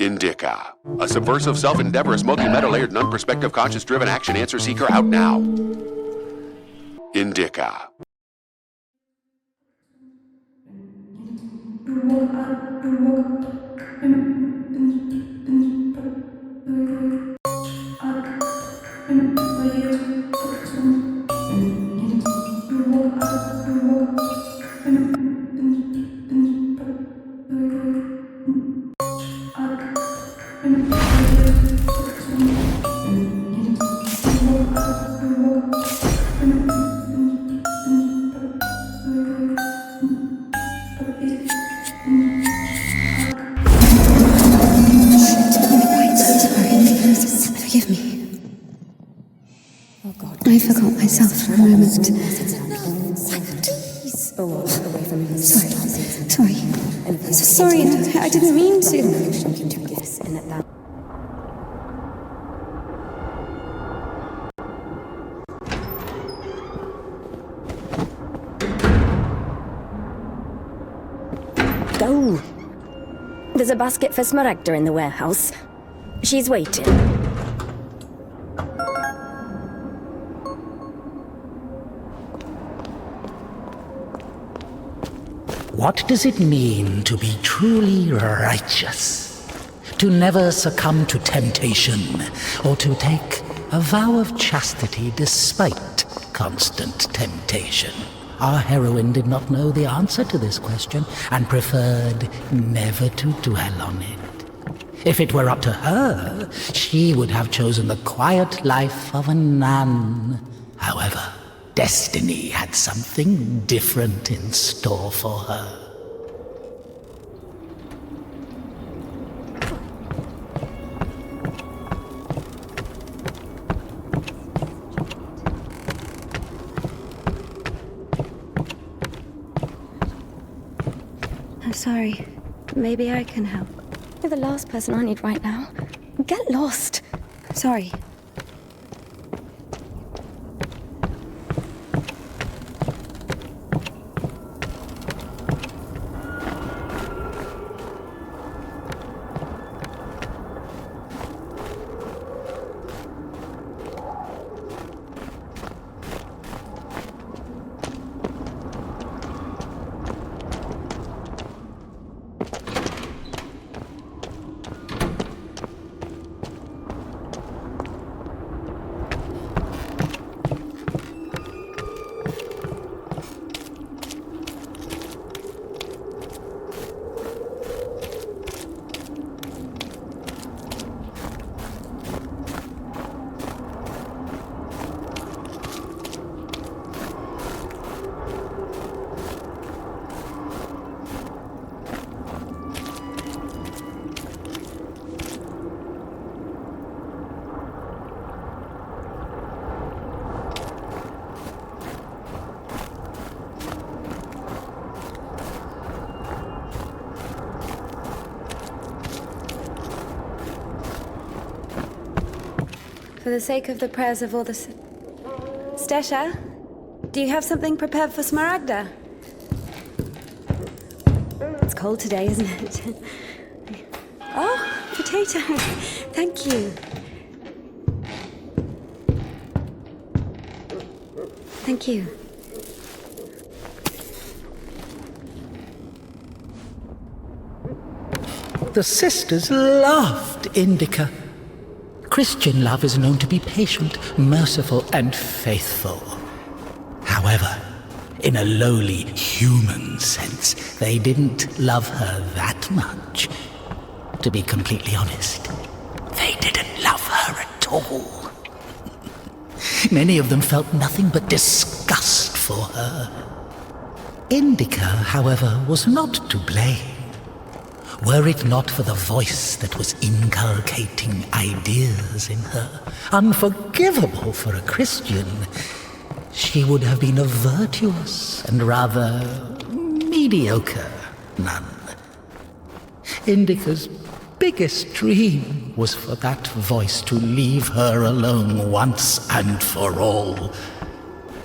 Indika, a subversive, self-endeavor, smoky, meta-layered, non-perspective, conscious-driven action answer seeker out now. Indika. Forgive me. Oh God. I forgot myself for a moment. Please. Away from me. Sorry. So sorry. I didn't mean to. Go. There's a basket for Smaragda in the warehouse. She's waiting. What does it mean to be truly righteous? To never succumb to temptation, or to take a vow of chastity despite constant temptation? Our heroine did not know the answer to this question and preferred never to dwell on it. If it were up to her, she would have chosen the quiet life of a nun. However, destiny had something different in store for her. I'm sorry. Maybe I can help. You're the last person I need right now. Get lost. Sorry. For the sake of the prayers of all the... Stesha, do you have something prepared for Smaragda? It's cold today, isn't it? Oh, potatoes. Thank you. Thank you. The sisters loved Indika. Christian love is known to be patient, merciful, and faithful. However, in a lowly human sense, they didn't love her that much. To be completely honest, they didn't love her at all. Many of them felt nothing but disgust for her. Indika, however, was not to blame. Were it not for the voice that was inculcating ideas in her, unforgivable for a Christian, she would have been a virtuous and rather mediocre nun. Indika's biggest dream was for that voice to leave her alone once and for all.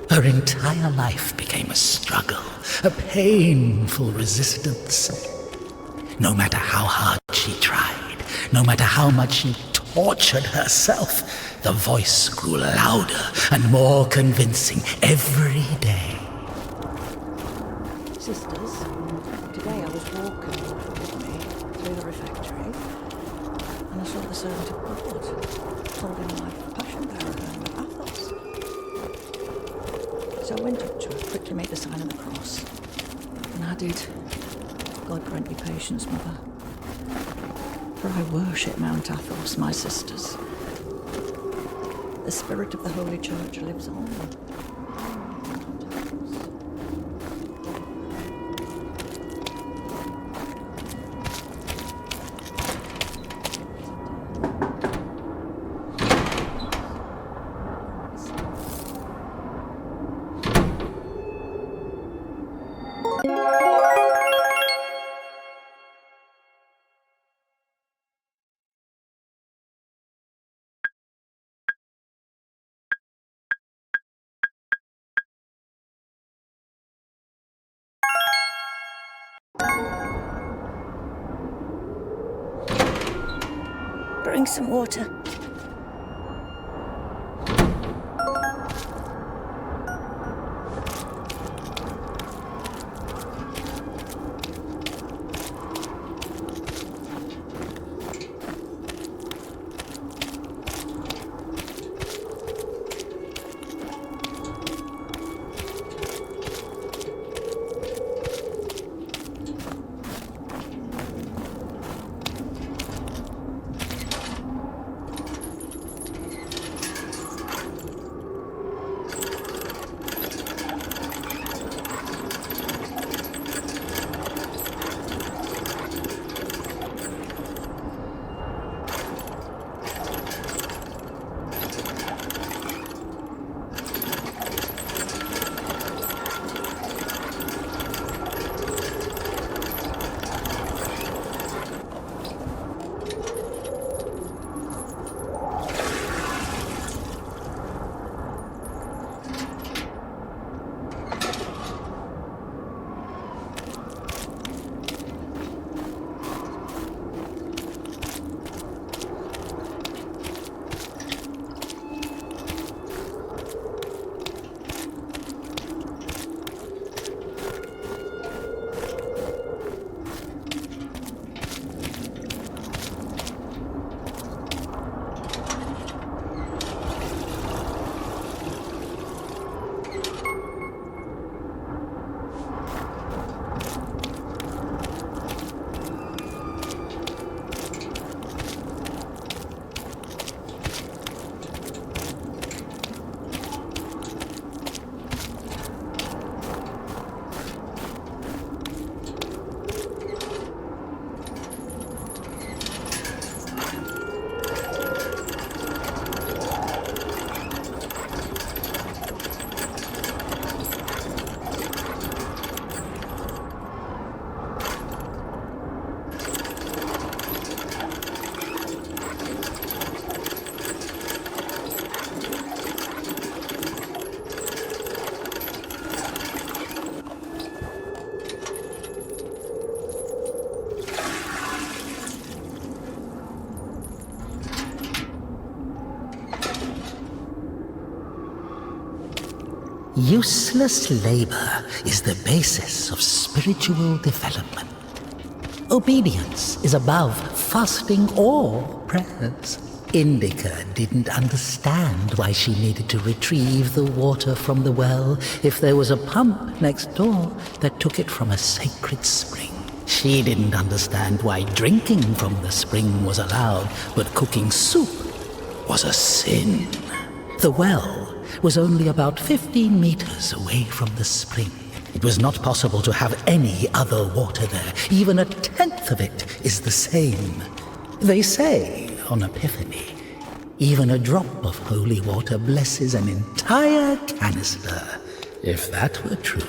Her entire life became a struggle, a painful resistance. No matter how hard she tried, No matter how much she tortured herself, the voice grew louder and more convincing every day. Sisters, today I was walking with me through the refectory, and I saw the servant of God holding my passion bearer home of Athos. So I went up to her, quickly made the sign of the cross, and added, God grant you patience, Mother, for I worship Mount Athos, my sisters. The spirit of the Holy Church lives on. Bring some water. Useless labor is the basis of spiritual development. Obedience is above fasting or prayers. Indika didn't understand why she needed to retrieve the water from the well if there was a pump next door that took it from a sacred spring. She didn't understand why drinking from the spring was allowed, but cooking soup was a sin. The well was only about 15 meters away from the spring. It was not possible to have any other water there. Even a tenth of it is the same. They say on Epiphany, even a drop of holy water blesses an entire canister. If that were true,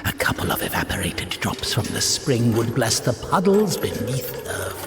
a couple of evaporated drops from the spring would bless the puddles beneath her feet.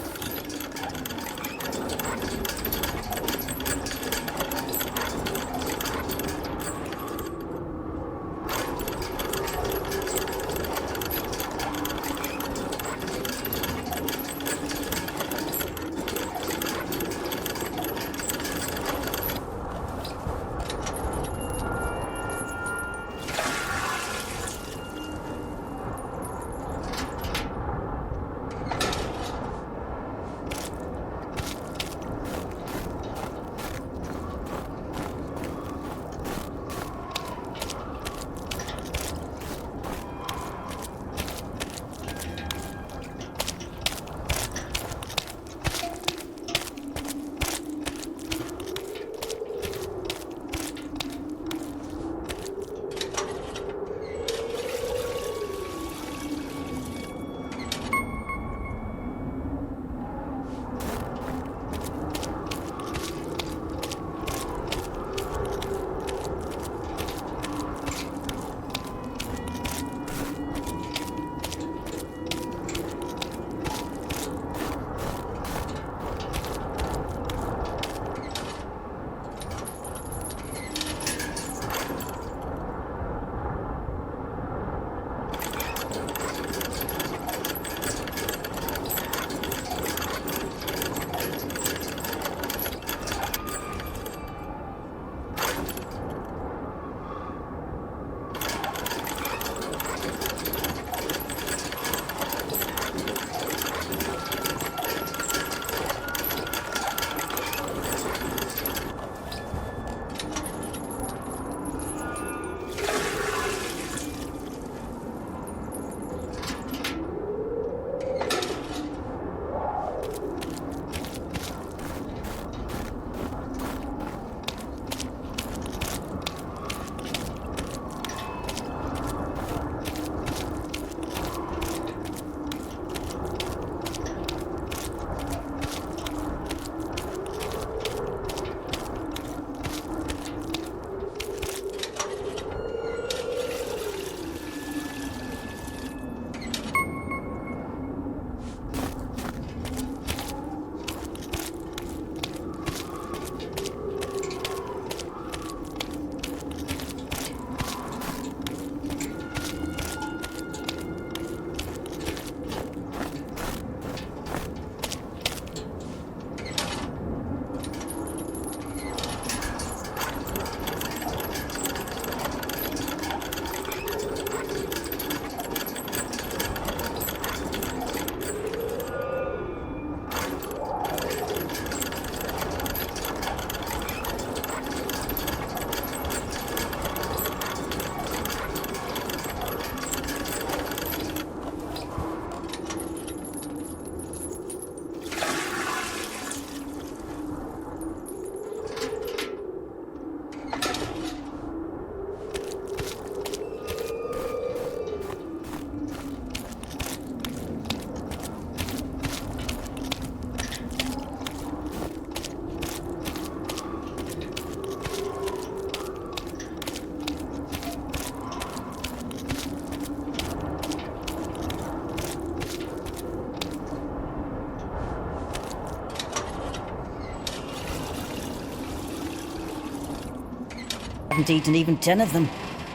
haven't eaten even 10 of them.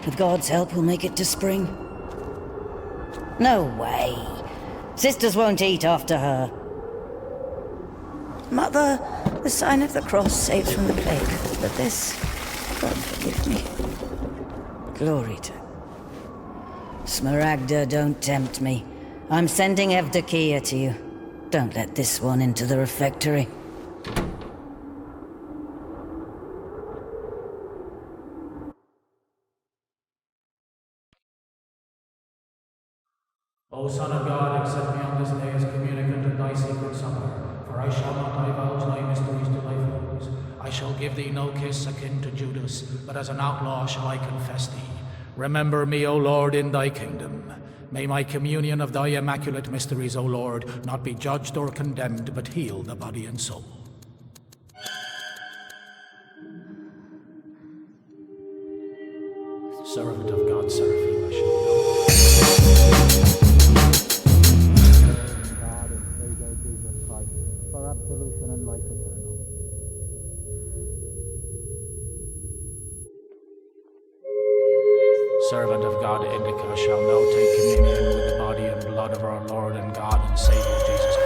With God's help, we'll make it to spring. No way. Sisters won't eat after her. Mother, the sign of the cross saves from the plague. But this, God forgive me. Glory to... Smaragda, don't tempt me. I'm sending Evdokia to you. Don't let this one into the refectory. O Son of God, accept me on this day as communicant of thy sacred supper, for I shall not divulge thy mysteries to thy foes. I shall give thee no kiss akin to Judas, but as an outlaw shall I confess thee. Remember me, O Lord, in thy kingdom. May my communion of thy immaculate mysteries, O Lord, not be judged or condemned, but heal the body and soul. Servant of God, Seraphim, I shall know. God and Savior Jesus Christ, for absolution and life eternal. Servant of God, Indika, shall now take communion with the body and blood of our Lord and God and Savior Jesus Christ.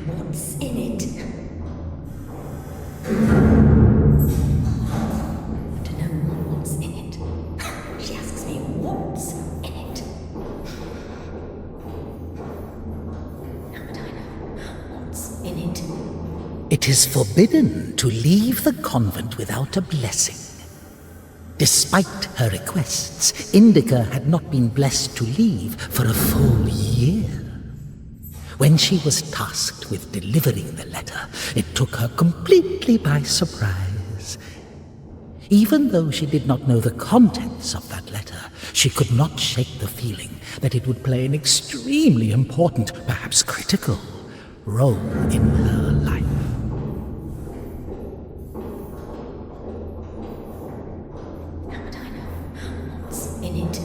What's in it? I want to know what's in it. She asks me what's in it. How would I know what's in it? It is forbidden to leave the convent without a blessing. Despite her requests, Indika had not been blessed to leave for a full year. When she was tasked with delivering the letter, it took her completely by surprise. Even though she did not know the contents of that letter, she could not shake the feeling that it would play an extremely important, perhaps critical, role in her life. How would I know what's in it?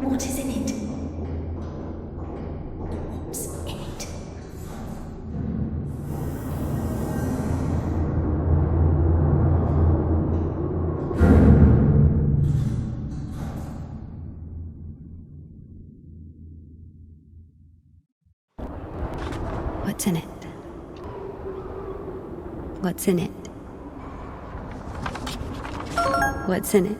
What is in it? What's in it? What's in it? What's in it? What's in it?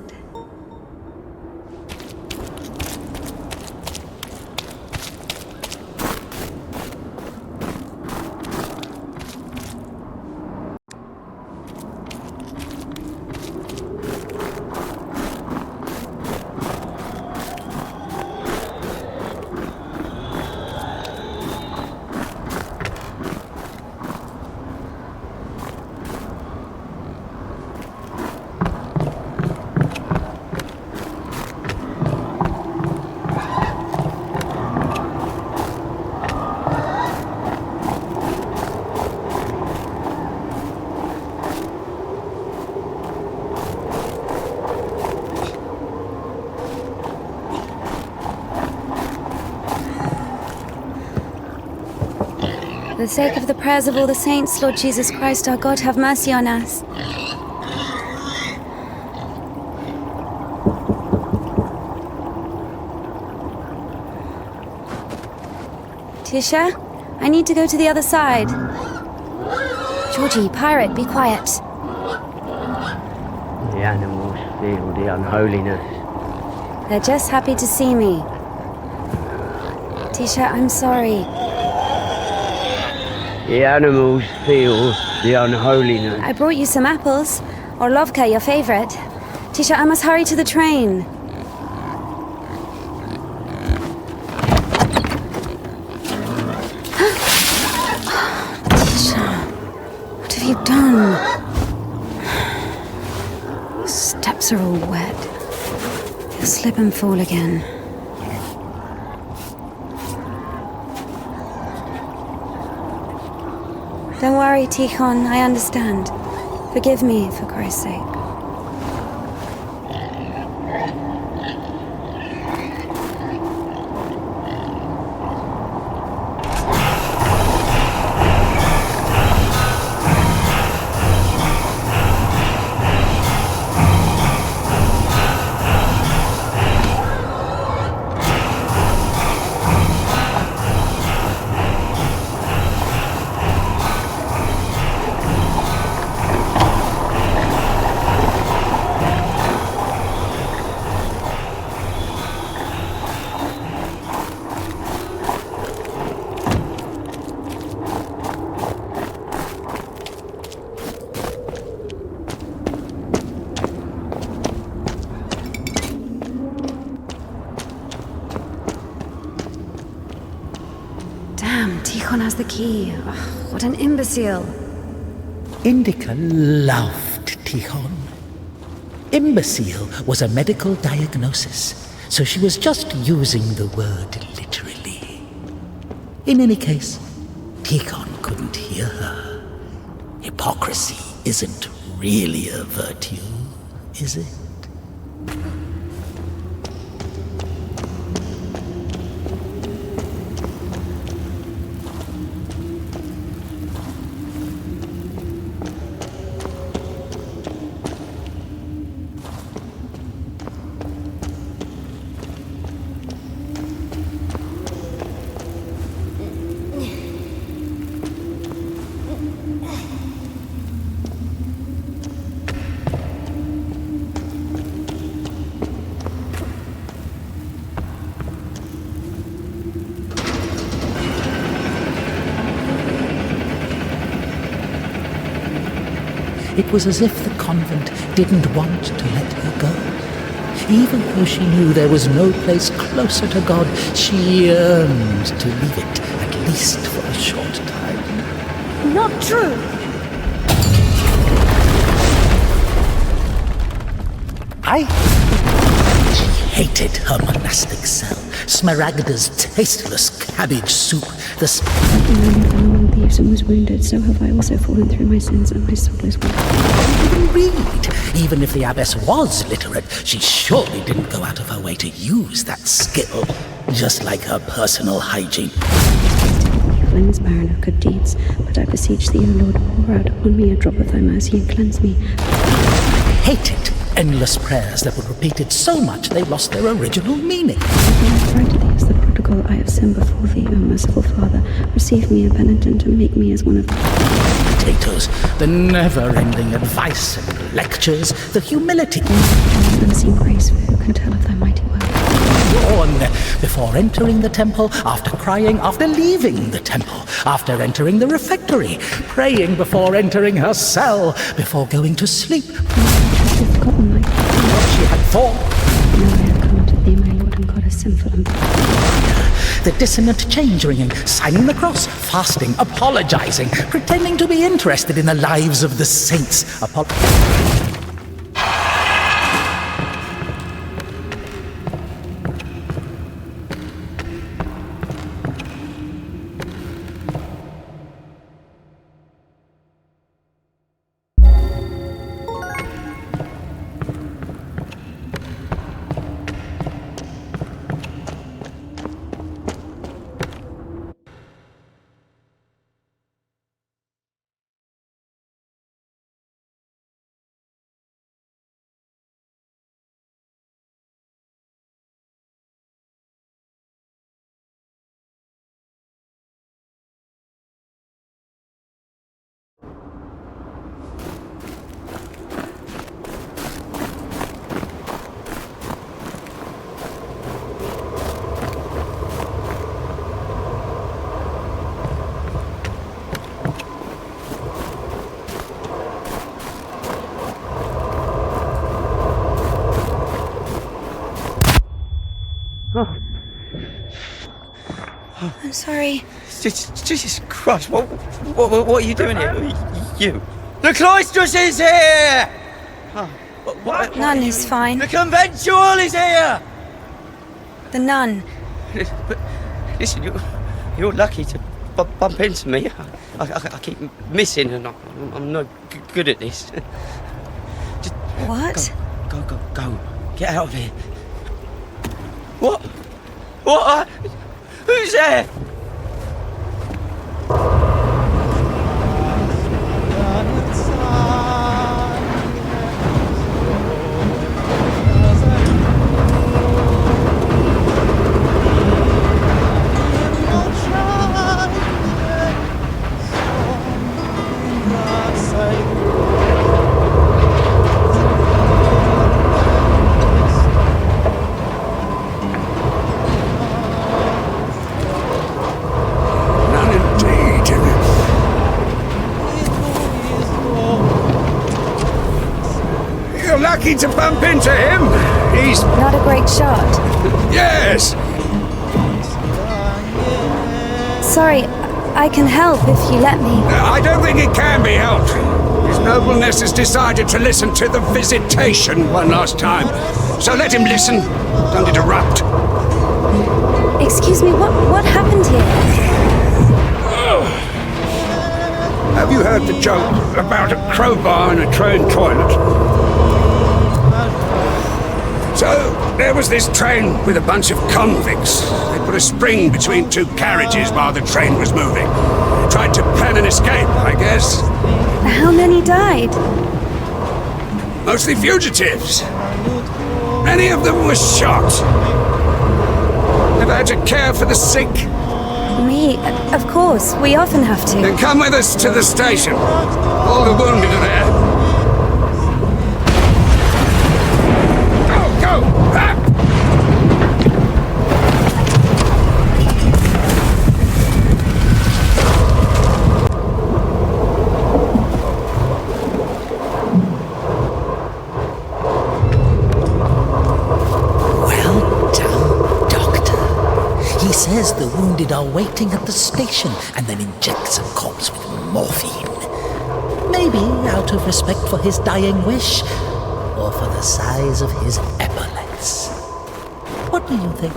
For the sake of the prayers of all the saints, Lord Jesus Christ, our God, have mercy on us. Tisha, I need to go to the other side. Georgie, pirate, be quiet. The animals feel the unholiness. They're just happy to see me. Tisha, I'm sorry. The animals feel the unholiness. I brought you some apples. Orlovka, your favorite. Tisha, I must hurry to the train. boots are all wet. You'll slip and fall again. Don't worry, Tikhon, I understand. Forgive me, for Christ's sake. Damn, Tikhon has the key. Ugh, what an imbecile. Indika loved Tikhon. Imbecile was a medical diagnosis, so she was just using the word literally. In any case, Tikhon couldn't hear her. Hypocrisy isn't really a virtue, is it? It was as if the convent didn't want to let her go. Even though she knew there was no place closer to God, she yearned to leave it, at least for a short time. Not true! She hated her monastic cell, Smaragda's tasteless cabbage soup, the Among thieves and was wounded, so have I also fallen through my sins, and my soul is weak. read. Even if the abbess was literate, she surely didn't go out of her way to use that skill, just like her personal hygiene. Flame is barren of good deeds, but I beseech thee, O Lord, pour out upon me a drop of thy mercy and cleanse me. Hated endless prayers that were repeated so much they lost their original meaning. I cry to thee as the prodigal, I have sinned before thee, O merciful Father. Receive me a penitent and make me as one of Potatoes, the never-ending advice and lectures, the humility. unseen grace, for who can tell of thy mighty work? Yawn before entering the temple, after crying, after leaving the temple, after entering the refectory, praying before entering her cell, before going to sleep. Hast thou forgotten my What she had thought. now I have come unto thee, my Lord and God, as sinful and The dissonant change ringing, signing the cross, fasting, apologizing, pretending to be interested in the lives of the saints. I'm sorry. Jesus Christ, what are you doing here? You. The cloistress is here! What? None is fine. The conventual is here! The nun. But listen, you're lucky to bump into me. I keep missing and I'm not good at this. Just What? go. Get out of here. What? What? Who's there? Lucky to bump into him. He's... Not a great shot. Yes! Sorry, I can help if you let me. I don't think it can be helped. His nobleness has decided to listen to the visitation one last time. So let him listen. Don't interrupt. Excuse me, what happened here? Have you heard the joke about a crowbar in a train toilet? So, there was this train with a bunch of convicts. They put a spring between two carriages while the train was moving. Tried to plan an escape, I guess. How many died? Mostly fugitives. Many of them were shot. Ever had to care for the sick? Me? Of course, we often have to. Then come with us to the station. All the wounded are there. Go! Ah! Well done, Doctor. He says the wounded are waiting at the station and then injects a corpse with morphine. Maybe out of respect for his dying wish, or for the size of his epaulets. What do you think?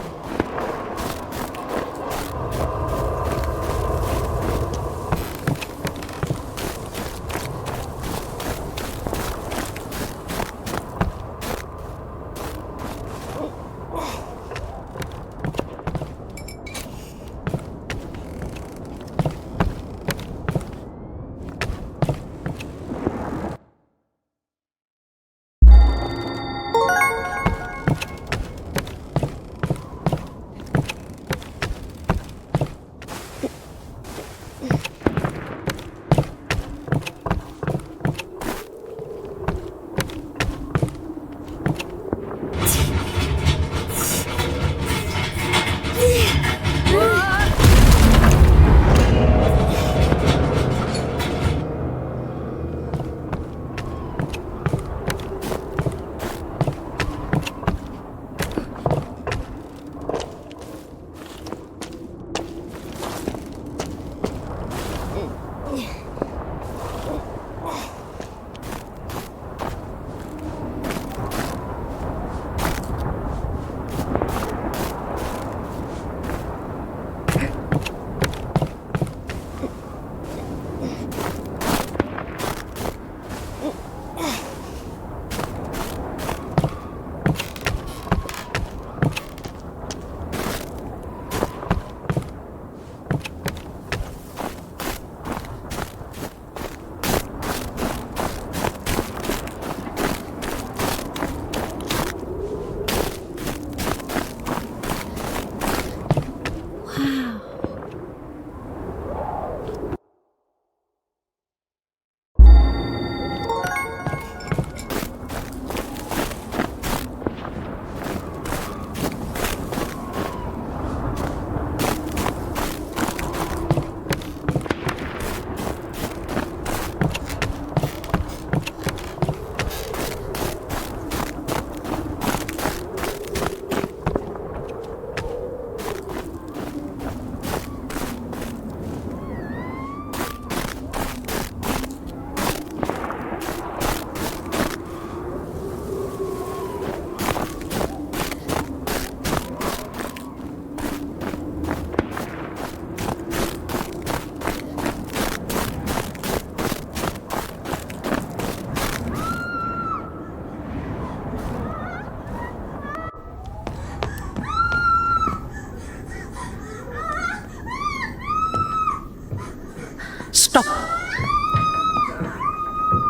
Stop!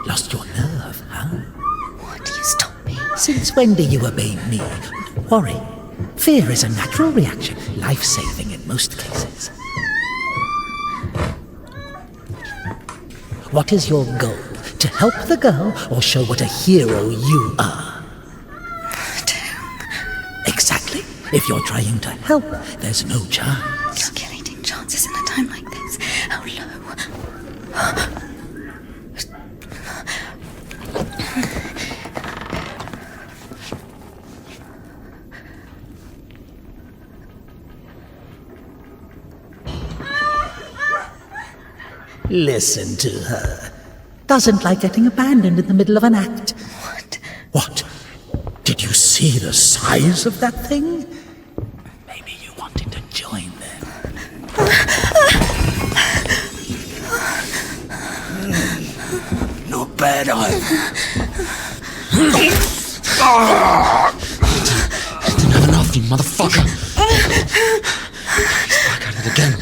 Lost your nerve, huh? What? You stop me. Since when do you obey me? Don't worry. Fear is a natural reaction, life-saving in most cases. What is your goal? To help the girl or show what a hero you are? Exactly. If you're trying to help, there's no chance. You're killing chances in a time like this. How low? Listen to her. Doesn't like getting abandoned in the middle of an act. What? What? Did you see the size of that thing? Maybe you wanted to join them. Not bad either. Didn't have enough, you motherfucker. He's back at it again.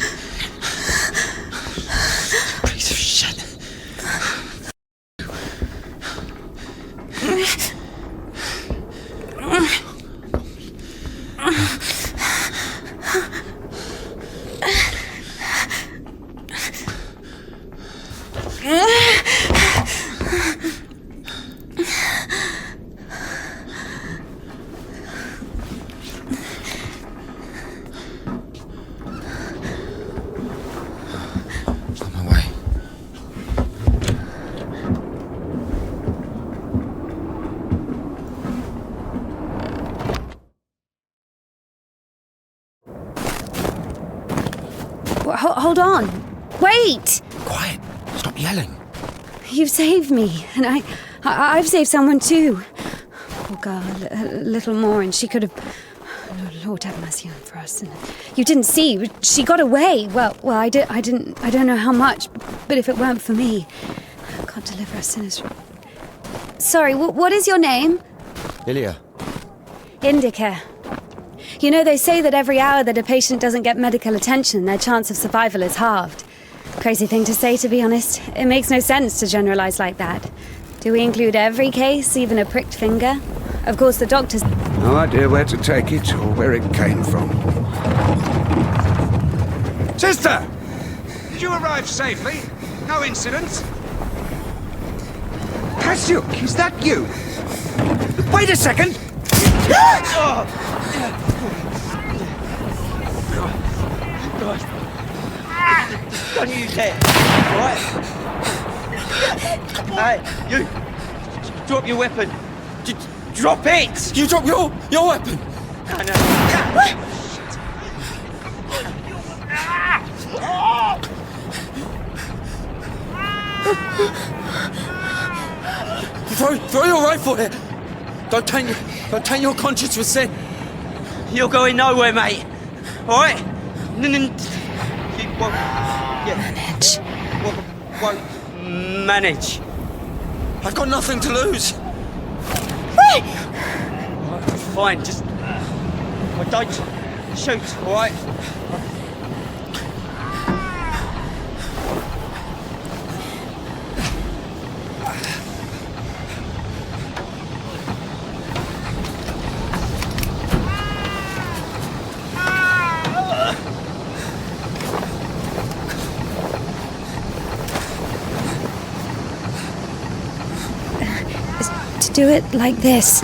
Piece of shit. On my way. Hold on. Wait! Quiet. Stop yelling. You've saved me, and I've saved someone too. Poor girl, a little more, and she could have. Lord have mercy on for us. And you didn't see. She got away. Well, I didn't. I don't know how much, but if it weren't for me, God deliver us sinners. Sorry. What is your name? Ilya. Indika. You know, they say that every hour that a patient doesn't get medical attention, their chance of survival is halved. Crazy thing to say, to be honest. It makes no sense to generalize like that. Do we include every case, even a pricked finger? Of course, the doctors... No idea where to take it or where it came from. Sister! Did you arrive safely? No incidents? Kasyuk, is that you? Wait a second! Don't use it, right? Hey, you! Drop your weapon! Drop it! You drop your weapon! No. Throw your rifle here! Don't taint your conscience with sin! You're going nowhere, mate! Alright? You won't... Manage. Won't manage. I've got nothing to lose! Fine, just... don't shoot, alright? To do it like this.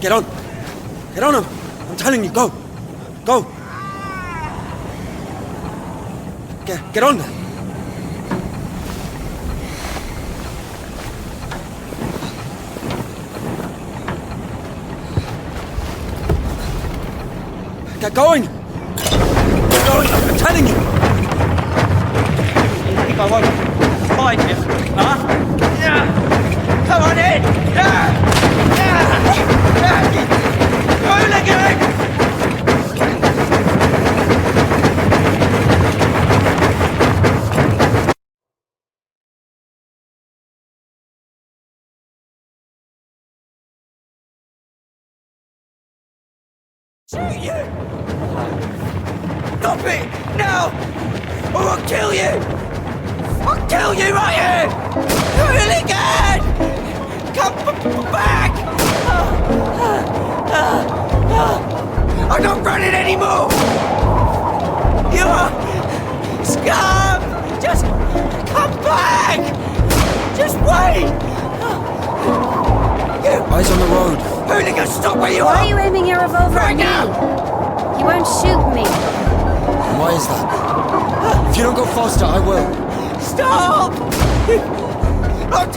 Get on! Get on him! I'm telling you, go! Go! Get on there! Get going! Get going! I'm telling you! You think I won't find you, huh? Yeah! Come on in! Yeah! Yeah! Hooligan! shoot you! Stop it! Now! Or I'll kill you! I'll kill you right here! Hooligan! Come back! I'm not running anymore! You are scum! Just come back! Just wait! Eyes on the road. Hooligan, stop where you Why are! are you aiming your revolver Right at me? now! You won't shoot me. And why is that? If you don't go faster, I will. Stop!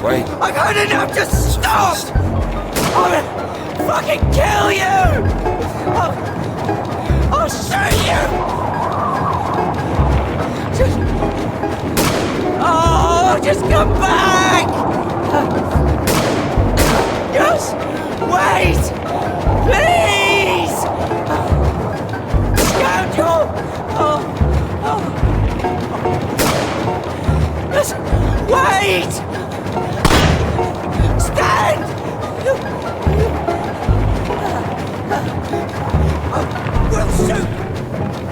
Wait. I've had enough! Just stop! I'm gonna fucking kill you! I'll shoot you! Just come back! Just wait! Please! Scoundrel! Just wait! Stand! We'll shoot!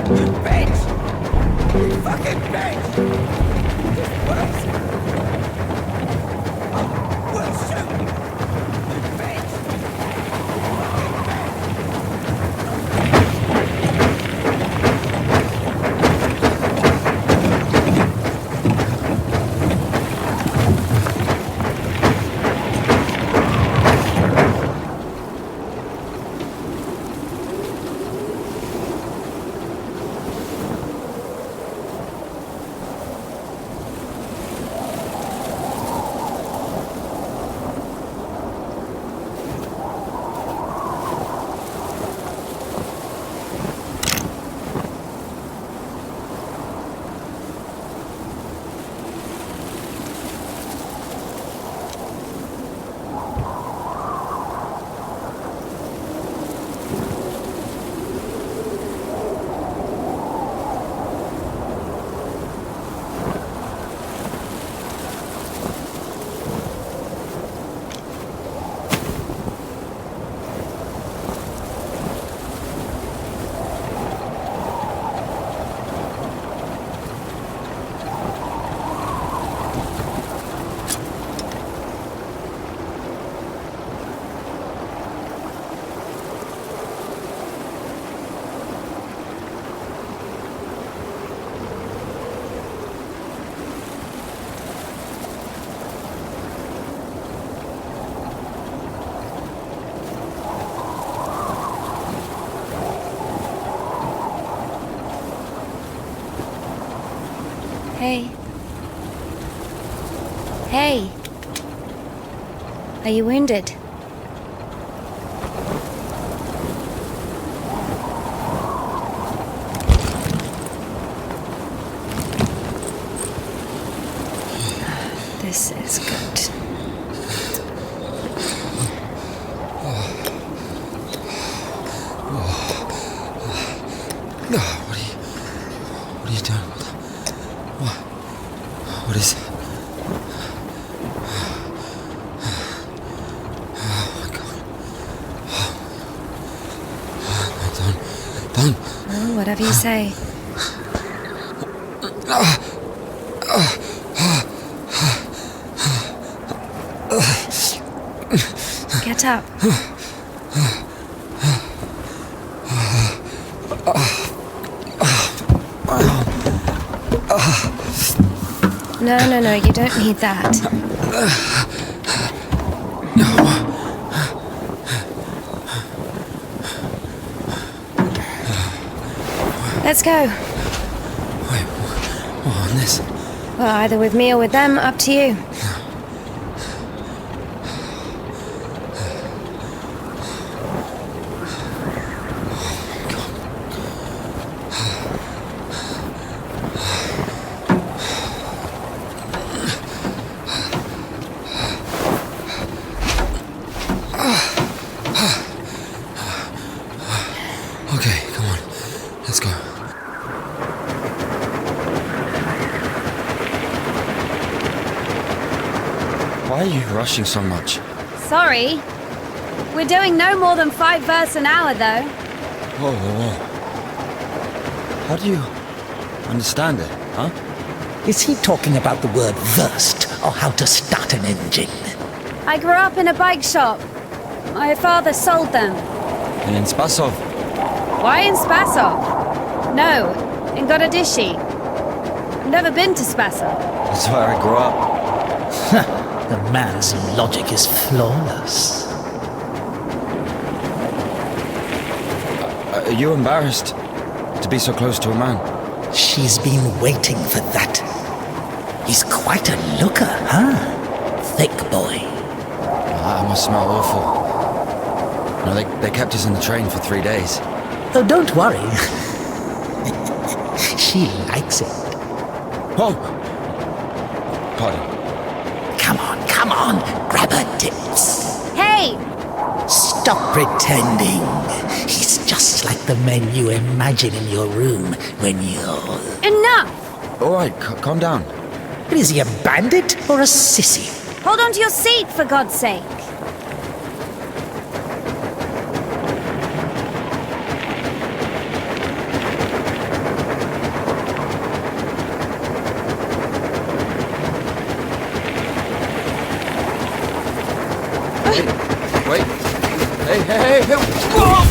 You bitch! You fucking bitch! Just wait! We'll shoot! You bitch! Hey. Hey. Are you wounded? This is good. What are you doing? What is it? Oh my God. Don't. Well, whatever you say. Get up. No, you don't need that. Let's go. Wait, what on this? Well, either with me or with them, up to you. Okay, come on. Let's go. Why are you rushing so much? Sorry. We're doing no more than 5 verses an hour, though. Whoa. How do you understand it, huh? Is he talking about the word versed, or how to start an engine? I grew up in a bike shop. My father sold them. In Spasov? Why in Spasov? No, in Gorodishi. I've never been to Spasov. That's where I grew up. The man's logic is flawless. Are you embarrassed to be so close to a man? She's been waiting for that. He's quite a looker, huh? Thick boy. I must smell awful. No, they kept us in the train for 3 days. Oh, don't worry. She likes it. Whoa! Pardon. Come on, grab her tits. Hey! Stop pretending. He's just like the men you imagine in your room when you're... Enough! All right, calm down. Is he a bandit or a sissy? Hold on to your seat, for God's sake. Wait. Hey. Whoa!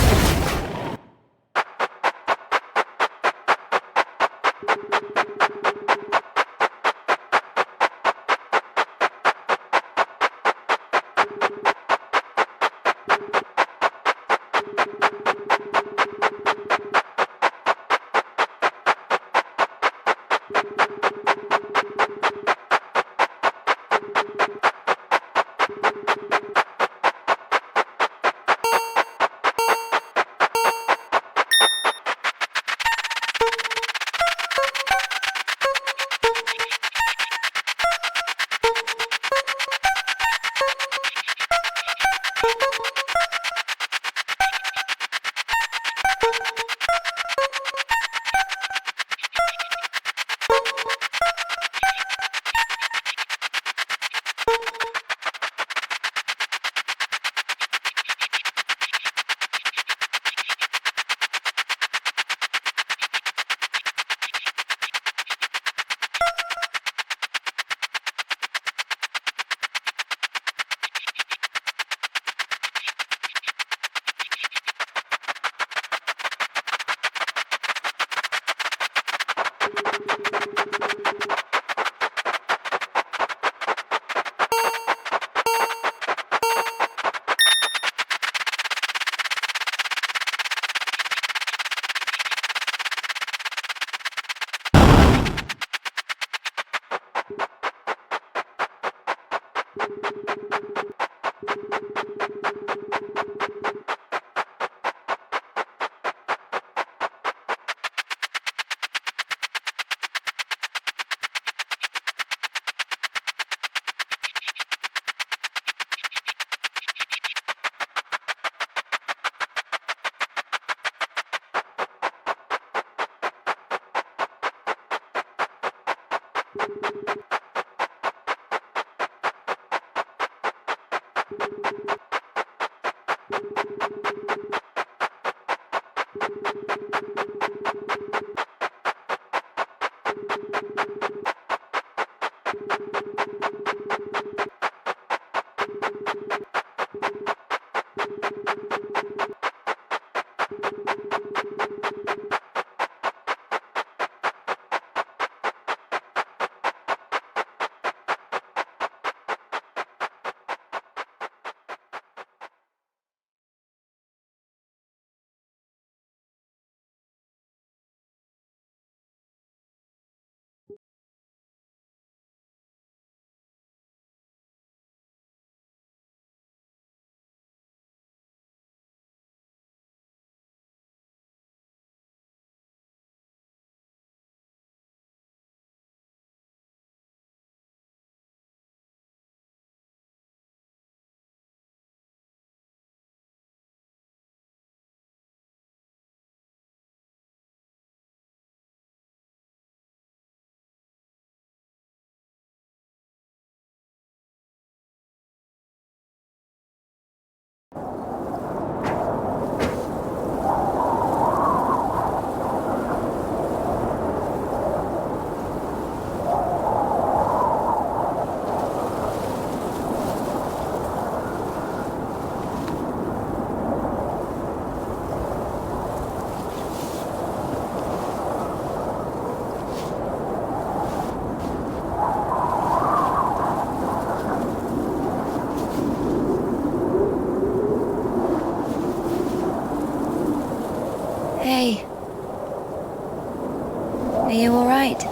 you all right?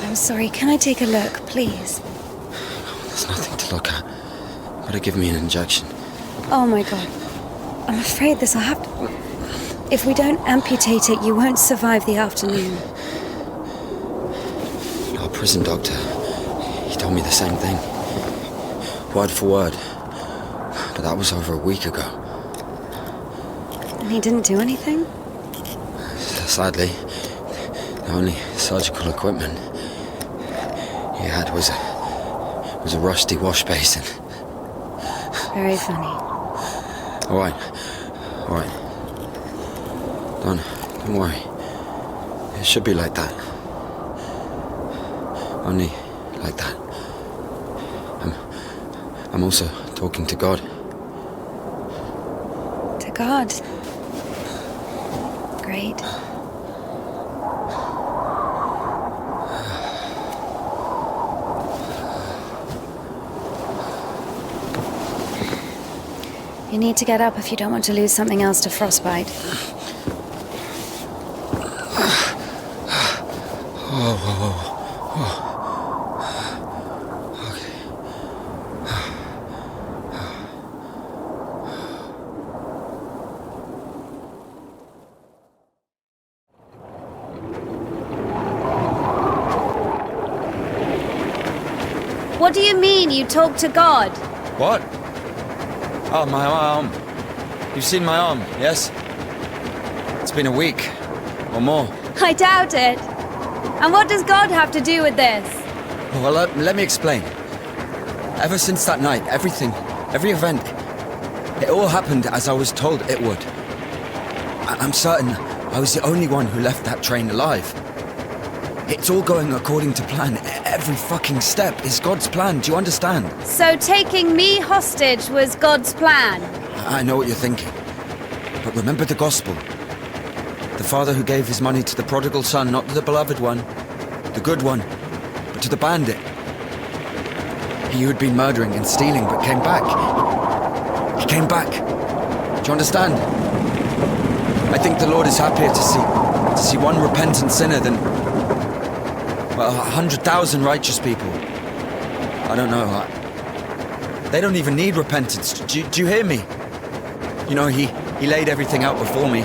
I'm sorry, can I take a look, please? There's nothing to look at. Better give me an injection. Oh my god. I'm afraid this'll have to... If we don't amputate it, you won't survive the afternoon. Our prison doctor, he told me the same thing. Word for word. But that was over a week ago. And he didn't do anything? Sadly, the only surgical equipment he had was a rusty wash basin. Very funny. All right. Don't worry. It should be like that. Only like that. I'm also talking to God. To God. Great. You need to get up if you don't want to lose something else to frostbite. What do you mean you talk to God? What? Oh, my arm. You've seen my arm, yes? It's been a week, or more. I doubt it. And what does God have to do with this? Well, let me explain. Ever since that night, every event, it all happened as I was told it would. I'm certain I was the only one who left that train alive. It's all going according to plan. Every fucking step is God's plan, do you understand? So taking me hostage was God's plan? I know what you're thinking. But remember the gospel. The father who gave his money to the prodigal son, not to the beloved one, the good one, but to the bandit. He who had been murdering and stealing but came back. He came back. Do you understand? I think the Lord is happier to see one repentant sinner than 100,000 righteous people. I don't know. They don't even need repentance. Do you hear me? You know, he laid everything out before me.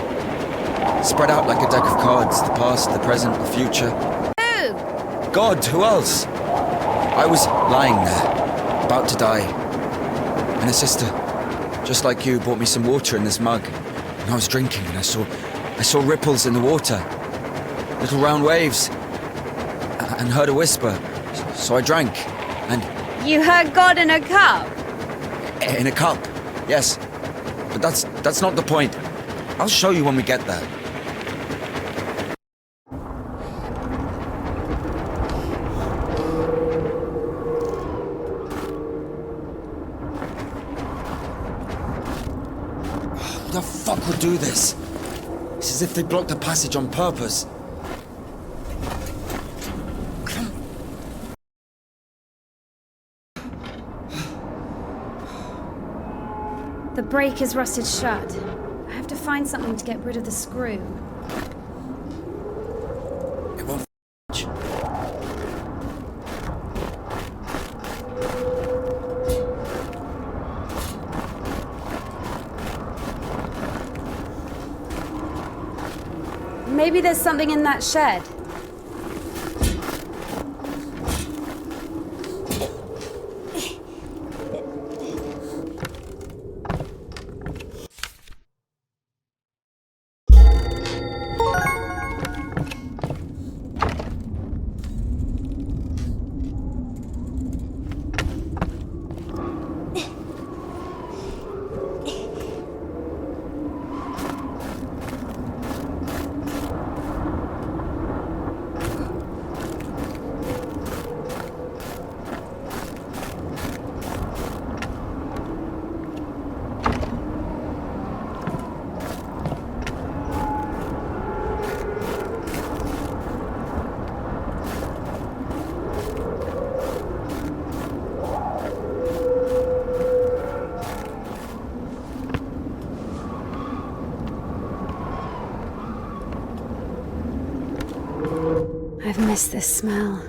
Spread out like a deck of cards. The past, the present, the future. Who? God, who else? I was lying there, about to die. And a sister, just like you, brought me some water in this mug. And I was drinking and I saw ripples in the water. Little round waves. And heard a whisper. So I drank. And... You heard God in a cup? In a cup, yes. But that's not the point. I'll show you when we get there. Who the fuck would do this? It's as if they blocked the passage on purpose. The brake is rusted shut. I have to find something to get rid of the screw. It won't Maybe there's something in that shed. I've missed this smell.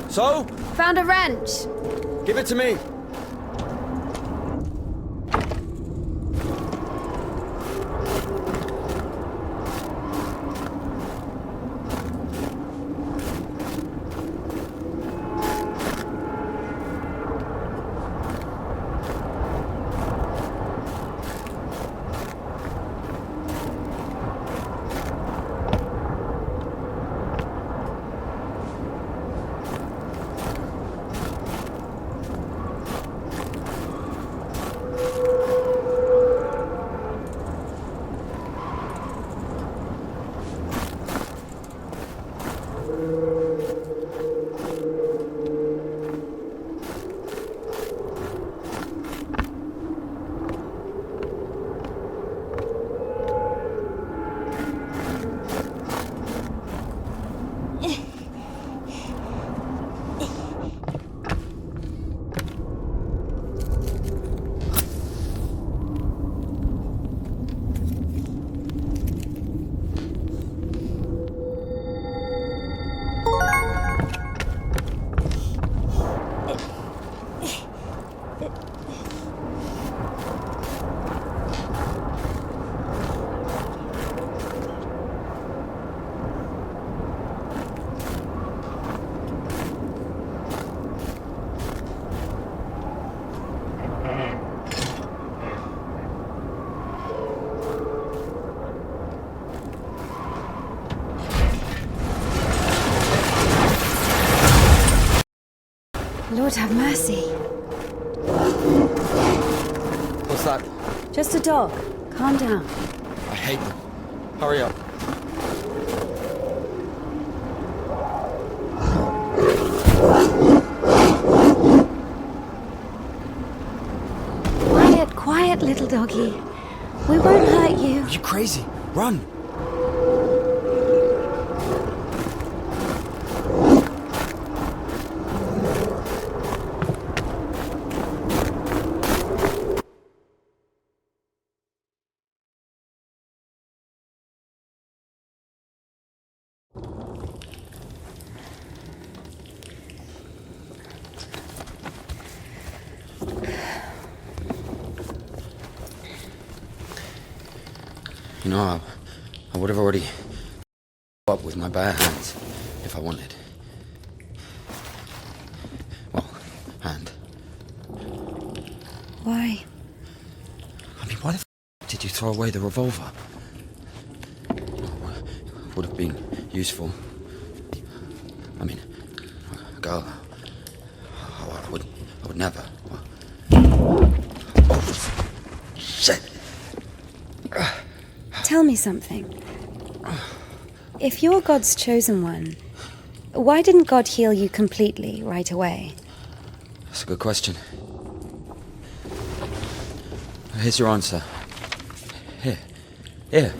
So? Found a wrench. Give it to me. Lord have mercy. What's that? Just a dog. Calm down. I hate them. Hurry up. Quiet, quiet, little doggy. We won't hurt you. Are you crazy? Run! You know, I would have already up with my bare hands if I wanted. Well, hand. Why? I mean, why the did you throw away the revolver? Would have been useful. I mean, a girl. I would never. Oh, shit. Tell me something. If you're God's chosen one, why didn't God heal you completely right away? That's a good question. Here's your answer. Here.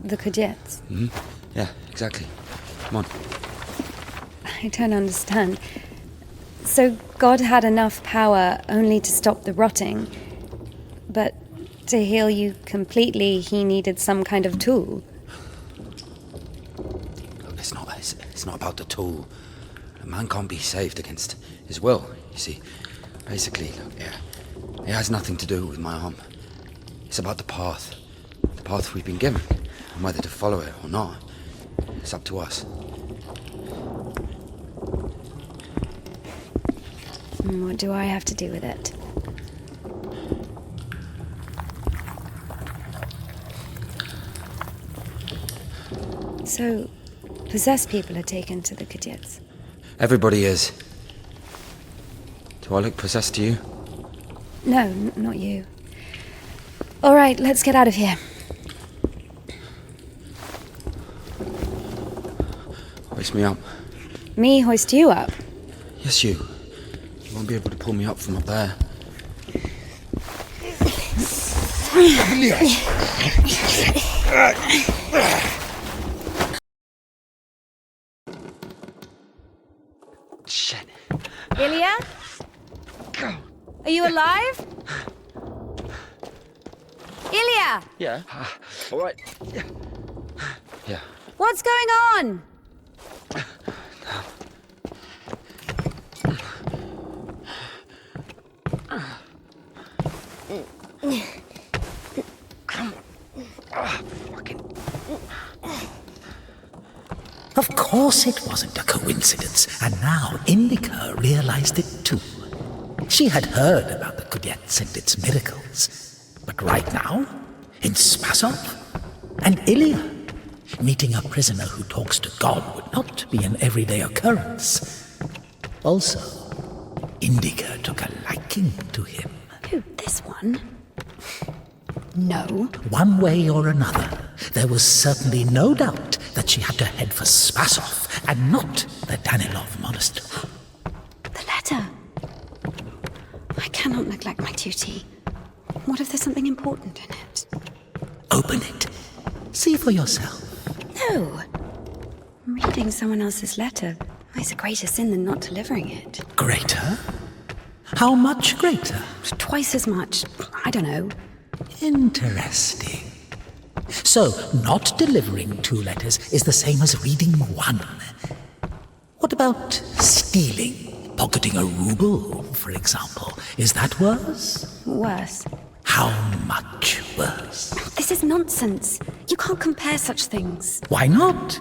The Kudets. Mm-hmm. Yeah, exactly. Come on. I don't understand. So God had enough power only to stop the rotting, but to heal you completely, he needed some kind of tool. Look, it's not about the tool. A man can't be saved against his will, you see. Basically, look, it has nothing to do with my arm. It's about the path we've been given, and whether to follow it or not, it's up to us. And what do I have to do with it? So, possessed people are taken to the Kudets. Everybody is. Do I look possessed to you? No, not you. All right, let's get out of here. Hoist me up. Me hoist you up? Yes, you. You won't be able to pull me up from up there. Shit. Ilya? Are you alive? Ilya! Yeah. All right. Yeah. What's going on? Of course it wasn't a coincidence, and now Indika realized it too. She had heard about the Kudets and its miracles, but right now, in Spasov, and Ilya, meeting a prisoner who talks to God would not be an everyday occurrence. Also, Indika took a liking to him. Who, this one? No. One way or another, there was certainly no doubt that she had to head for Spasov and not the Danilov monastery. The letter. I cannot neglect my duty. What if there's something important in it? Open it. See for yourself. No. Reading someone else's letter is a greater sin than not delivering it. Greater? How much greater? Twice as much. I don't know. Interesting. So, not delivering 2 letters is the same as reading 1. What about stealing? Pocketing a ruble, for example. Is that worse? Worse. How much worse? This is nonsense. You can't compare such things. Why not?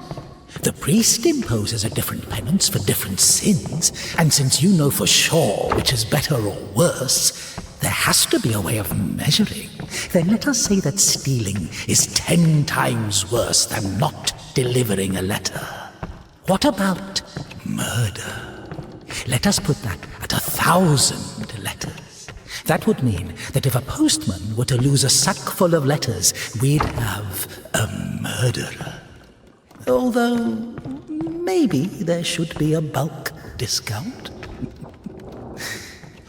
The priest imposes a different penance for different sins, and since you know for sure which is better or worse, there has to be a way of measuring. Then let us say that stealing is 10 times worse than not delivering a letter. What about murder? Let us put that at 1,000 letters. That would mean that if a postman were to lose a sack full of letters, we'd have a murderer. Although, maybe there should be a bulk discount.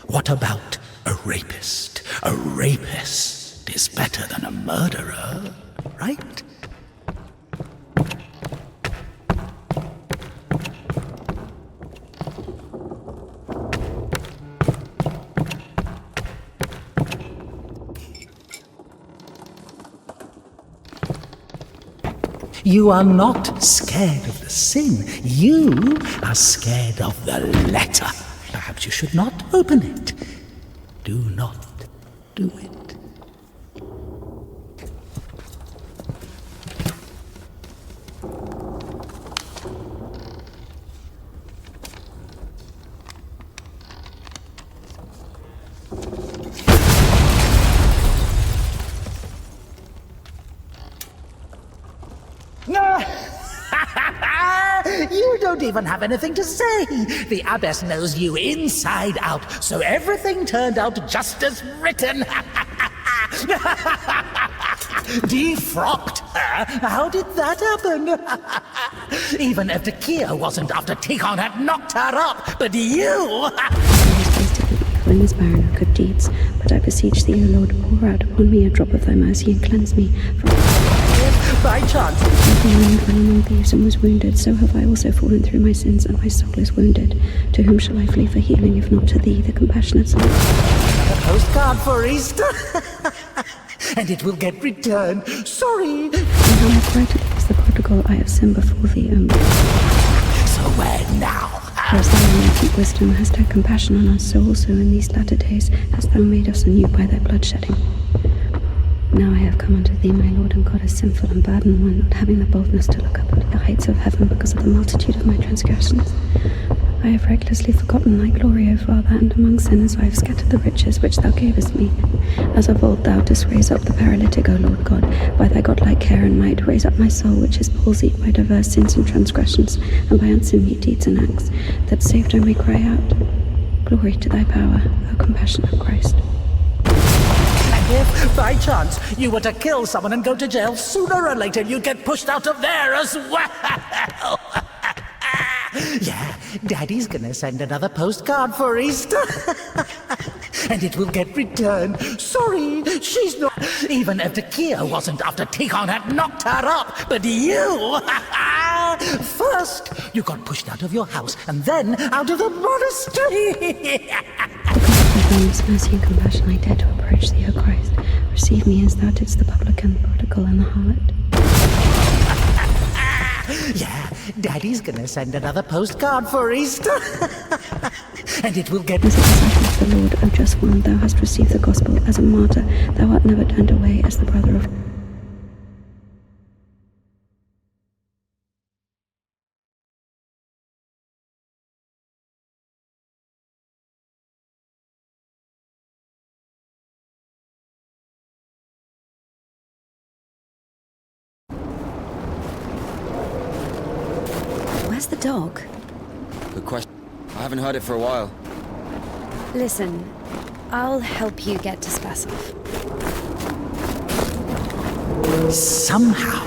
What about a rapist? A rapist is better than a murderer, right? You are not scared of the sin. You are scared of the letter. Perhaps you should not open it. Do not do it. You don't even have anything to say. The abbess knows you inside out, so everything turned out just as written. Defrocked her? How did that happen? Even Evdokia wasn't after Tikhon had knocked her up, but you... In this barren of good deeds, but I beseech thee, O Lord, pour out upon me a drop of thy mercy and cleanse me from... By chance. As the lion fell among thieves and was wounded, so have I also fallen through my sins, and my soul is wounded. To whom shall I flee for healing, if not to thee, the compassionate Son? A postcard for Easter? And it will get returned. Sorry. And how I cry to thee as the prodigal, I have sinned before thee, O Lord. So where now? For as thou in infinite wisdom hast had compassion on us, so also in these latter days hast thou made us anew by thy bloodshedding. Now I have come unto thee, my Lord and God, as sinful and burdened one, not having the boldness to look up into the heights of heaven because of the multitude of my transgressions. I have recklessly forgotten thy glory, O Father, and among sinners I have scattered the riches which thou gavest me. As of old thou didst raise up the paralytic, O Lord God, by thy godlike care and might raise up my soul, which is palsied by diverse sins and transgressions, and by unseemly deeds and acts, that saved I may cry out. Glory to thy power, O compassionate Christ. And if, by chance, you were to kill someone and go to jail, sooner or later you'd get pushed out of there as well. Yeah, Daddy's gonna send another postcard for Easter. And it will get returned. Sorry, she's not. Even if the Kia wasn't after Tikhon had knocked her up, but you. First, you got pushed out of your house, and then out of the monastery. Because of thy boundless mercy and compassion, I dare to approach thee, O Christ. Receive me as thou didst the publican, the prodigal, and the harlot. Yeah, Daddy's gonna send another postcard for Easter. And it will get... As a disciple of the Lord, O just one, thou hast received the gospel as a martyr. Thou art never turned away as the brother of... Where's the dog? Good question. I haven't heard it for a while. Listen, I'll help you get to Spasov. Somehow,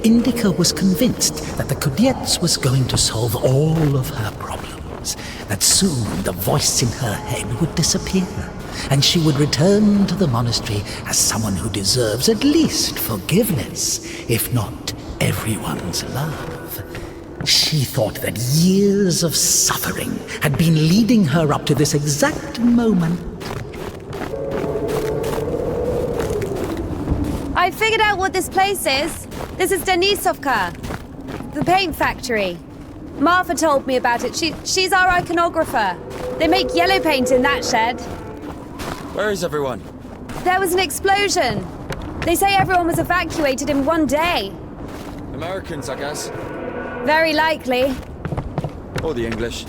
Indika was convinced that the Kudets was going to solve all of her problems, that soon the voice in her head would disappear, and she would return to the monastery as someone who deserves at least forgiveness, if not everyone's love. She thought that years of suffering had been leading her up to this exact moment. I figured out what this place is. This is Denisovka, the paint factory. Martha told me about it. She's our iconographer. They make yellow paint in that shed. Where is everyone? There was an explosion. They say everyone was evacuated in one day. Americans, I guess. Very likely. Or the English.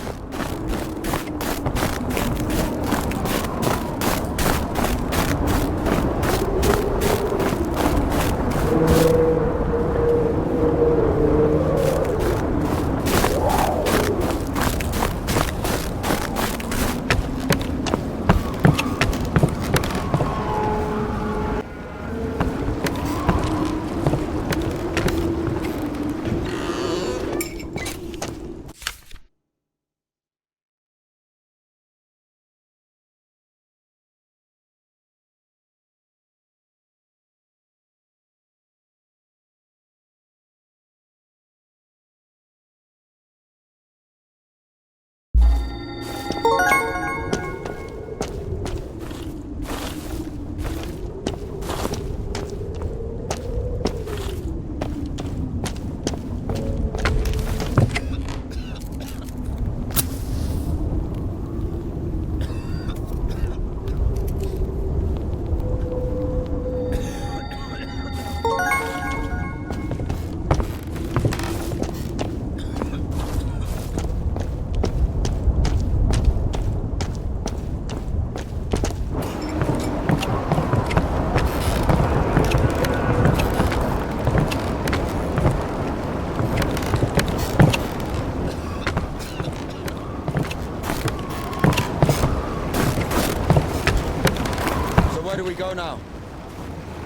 Where do we go now?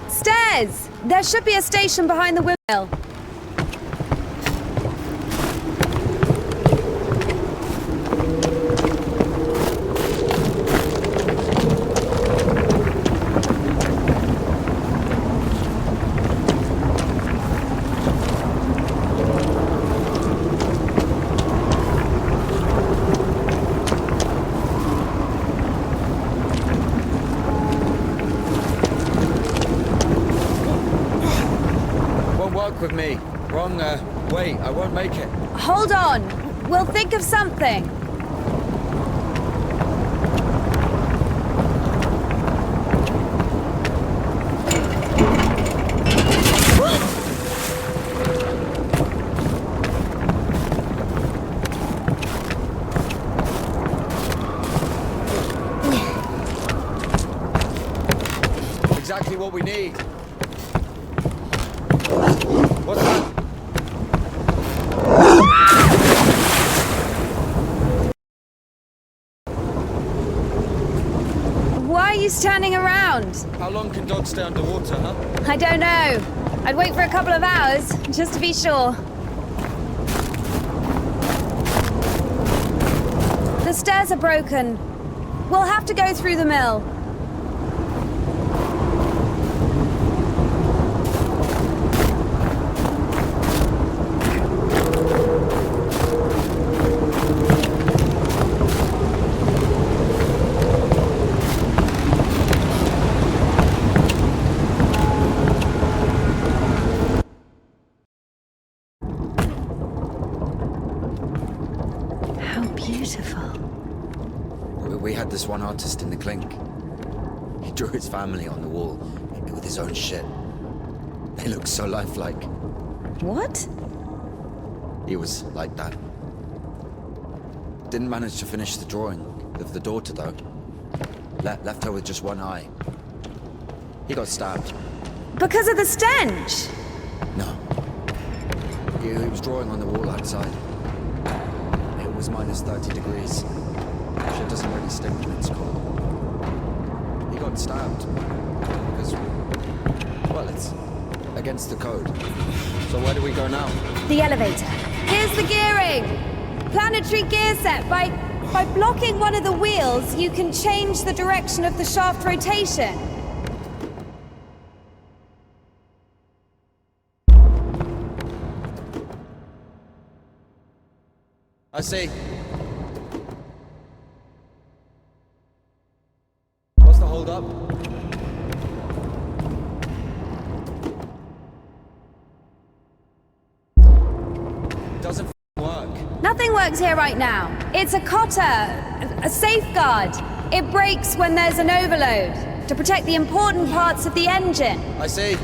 Stairs! There should be a station behind the windmill. With me. Wrong way. I won't make it. Hold on. We'll think of something. Exactly what we need. What's that? keeps turning around. How long can dogs stay underwater, huh? I don't know. I'd wait for a couple of hours, just to be sure. The stairs are broken. We'll have to go through the mill. We had this one artist in the clink. He drew his family on the wall with his own shit. They look so lifelike. What? He was like that. Didn't manage to finish the drawing of the daughter, though. Left her with just one eye. He got stabbed. Because of the stench? No. He was drawing on the wall outside. It was minus 30 degrees. Shit doesn't really stink when it's cold. He got stabbed. Because, well, it's against the code. So where do we go now? The elevator. Here's the gearing! Planetary gear set. By blocking one of the wheels, you can change the direction of the shaft rotation. I see. What's the hold up? Doesn't work. Nothing works here right now. It's a cotter, a safeguard. It breaks when there's an overload to protect the important parts of the engine. I see.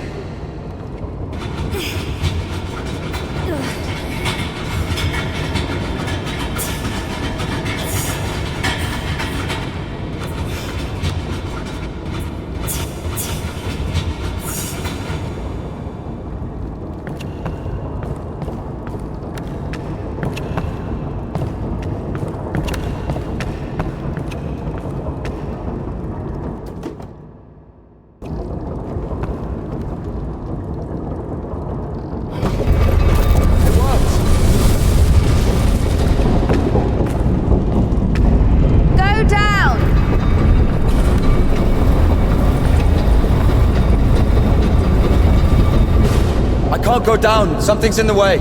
Can't go down. Something's in the way.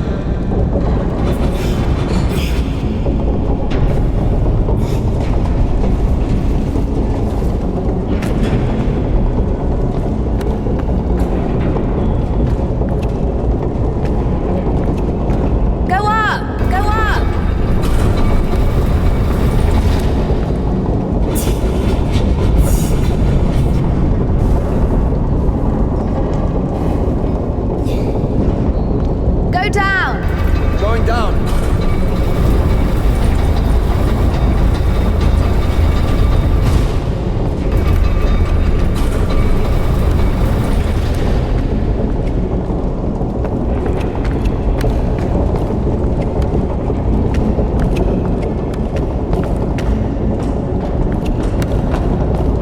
Go up! Go up! Go down! Going down.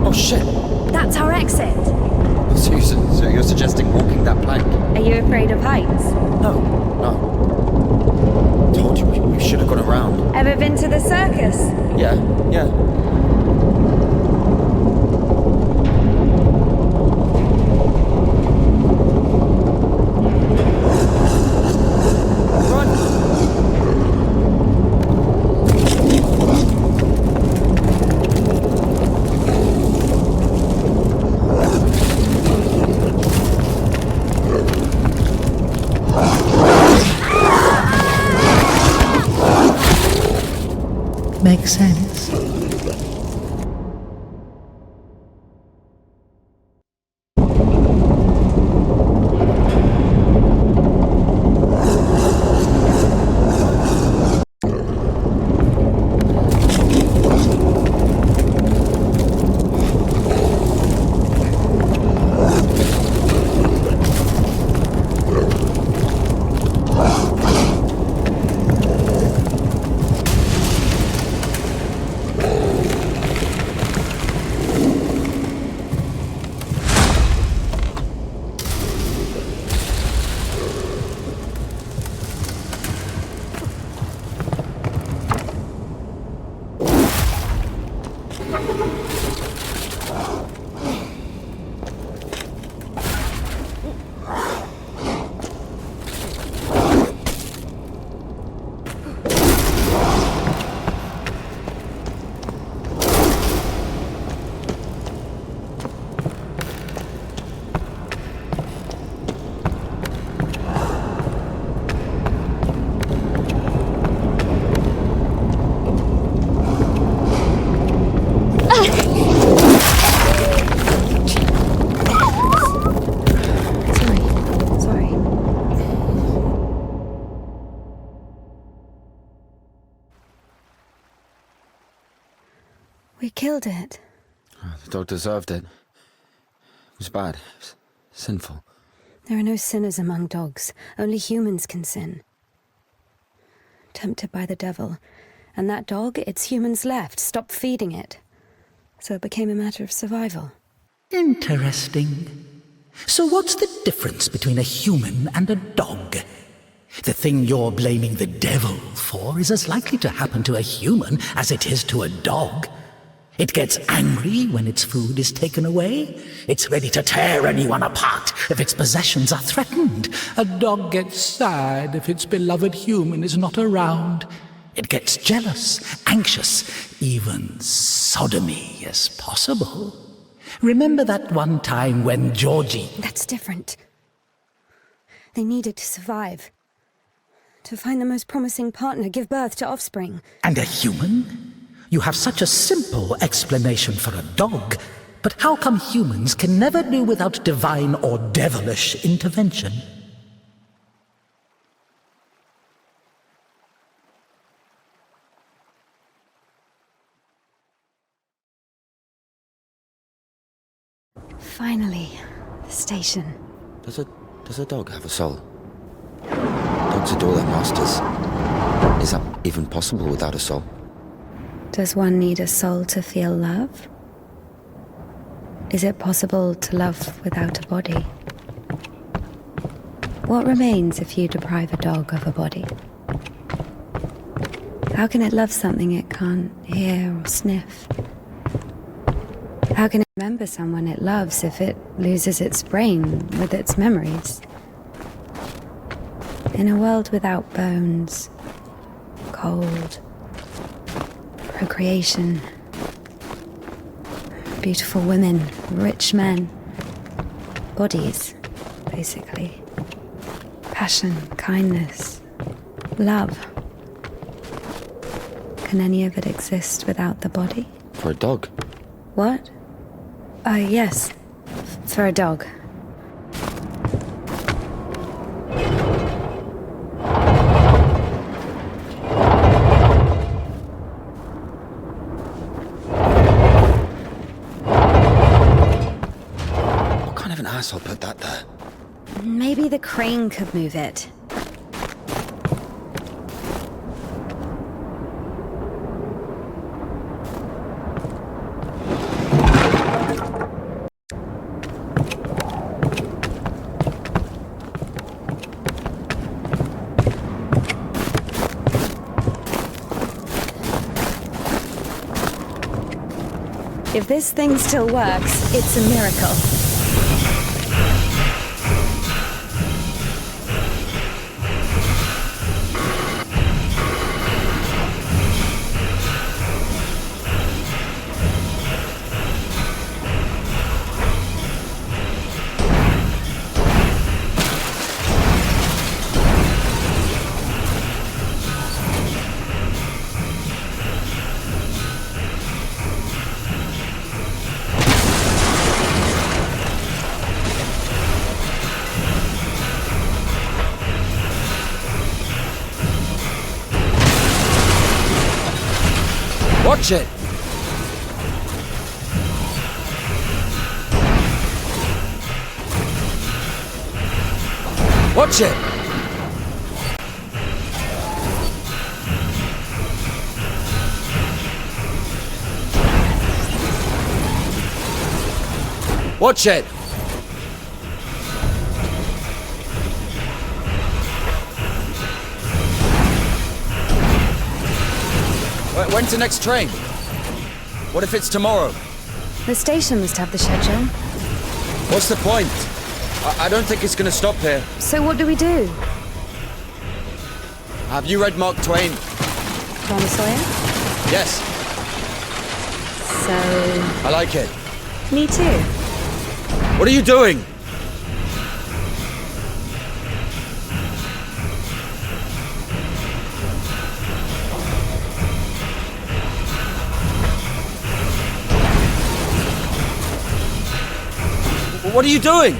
Oh shit! That's our exit. So you're suggesting walking that plank? Are you afraid of heights? No. Told you we should have gone around. Ever been to the circus? Yeah. Makes sense. killed it. The dog deserved it. It was bad. It was sinful. There are no sinners among dogs. Only humans can sin. Tempted by the devil. And that dog, its humans left, stopped feeding it. So it became a matter of survival. Interesting. So what's the difference between a human and a dog? The thing you're blaming the devil for is as likely to happen to a human as it is to a dog. It gets angry when its food is taken away. It's ready to tear anyone apart if its possessions are threatened. A dog gets sad if its beloved human is not around. It gets jealous, anxious, even sodomy is possible. Remember that one time when Georgie... That's different. They needed to survive. To find the most promising partner, give birth to offspring. And a human? You have such a simple explanation for a dog, but how come humans can never do without divine or devilish intervention? Finally, the station. Does a dog have a soul? Dogs adore their masters. Is that even possible without a soul? Does one need a soul to feel love? Is it possible to love without a body? What remains if you deprive a dog of a body? How can it love something it can't hear or sniff? How can it remember someone it loves if it loses its brain with its memories? In a world without bones, cold, procreation, beautiful women, rich men, bodies, basically. Passion, kindness, love. Can any of it exist without the body? For a dog? What? Yes. For a dog. What kind of an asshole put that there? Maybe the crane could move it. If this thing still works, it's a miracle. Watch it! Watch it! Watch it! When's the next train? What if it's tomorrow? The station must have the schedule. What's the point? I don't think it's gonna stop here. So what do we do? Have you read Mark Twain? Tom Sawyer? Yes. So... I like it. Me too. What are you doing? What are you doing?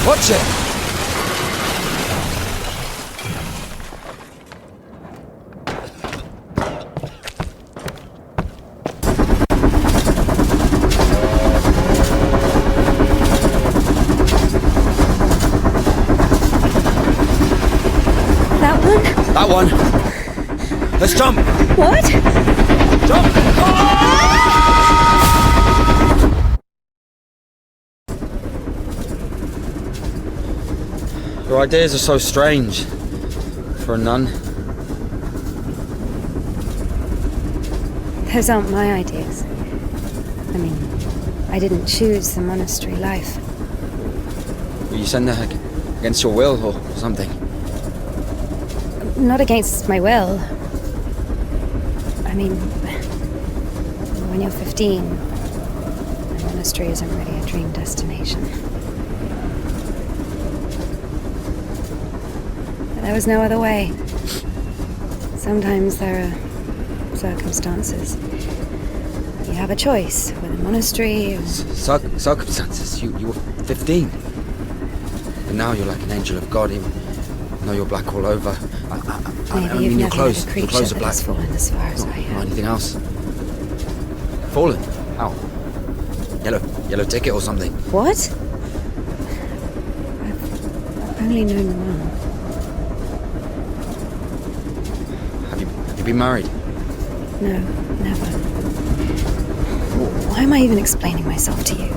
Watch it! That one. Let's jump. What? Jump. Your ideas are so strange for a nun. Those aren't my ideas. I mean, I didn't choose the monastery life. Were you sent there against your will or something? Not against my will. I mean, when you're 15, the monastery isn't really a dream destination. But there was no other way. Sometimes there are circumstances. You have a choice with a monastery or... Circumstances? You were 15. And now you're like an angel of God, even though you're black all over. Maybe you've never met a creature that has fallen as far as I have. Or anything else. Fallen? How? Yellow ticket or something? What? I've only known one. Have you been married? No, never. Why am I even explaining myself to you?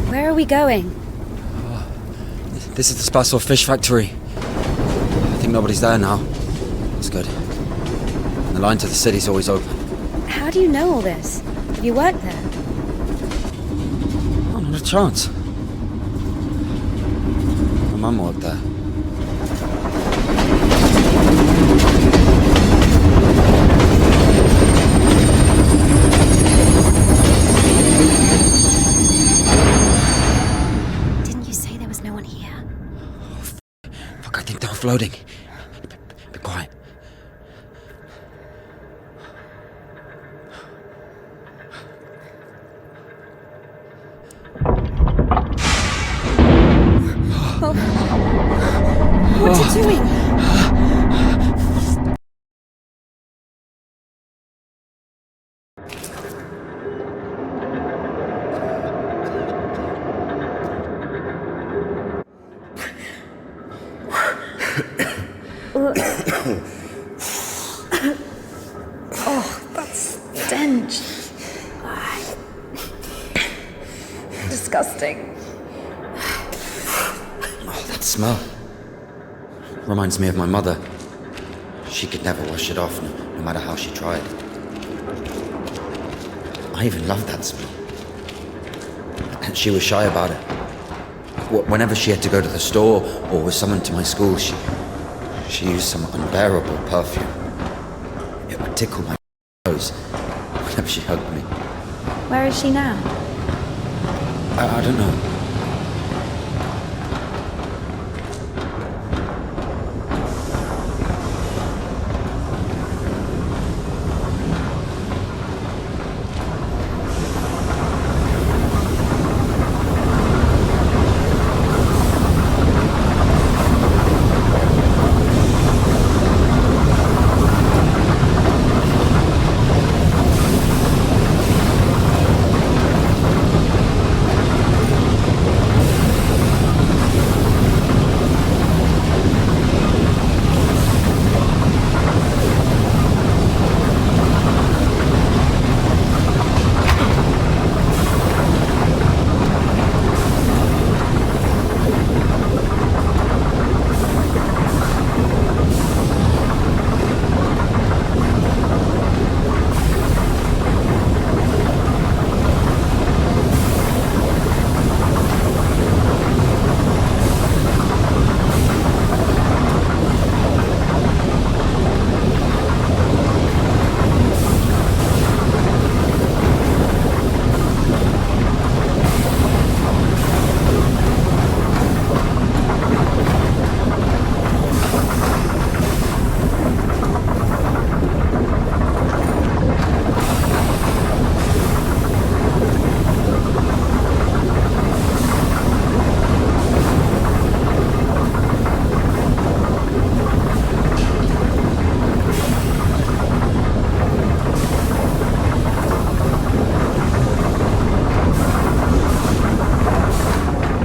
Where are we going? This is the Spassor fish factory. I think nobody's there now. That's good. And the line to the city's always open. How do you know all this? Have you worked there? No. Not a chance. My mum worked there. Didn't you say there was no one here? Fuck, I think they're floating. Be quiet. What's it doing? Oh, that stench. Disgusting. Oh, that smell. Reminds me of my mother. She could never wash it off, no matter how she tried. I even loved that smell. And she was shy about it. Whenever she had to go to the store or was summoned to my school, she used some unbearable perfume. It would tickle my nose whenever she hugged me. Where is she now? I don't know.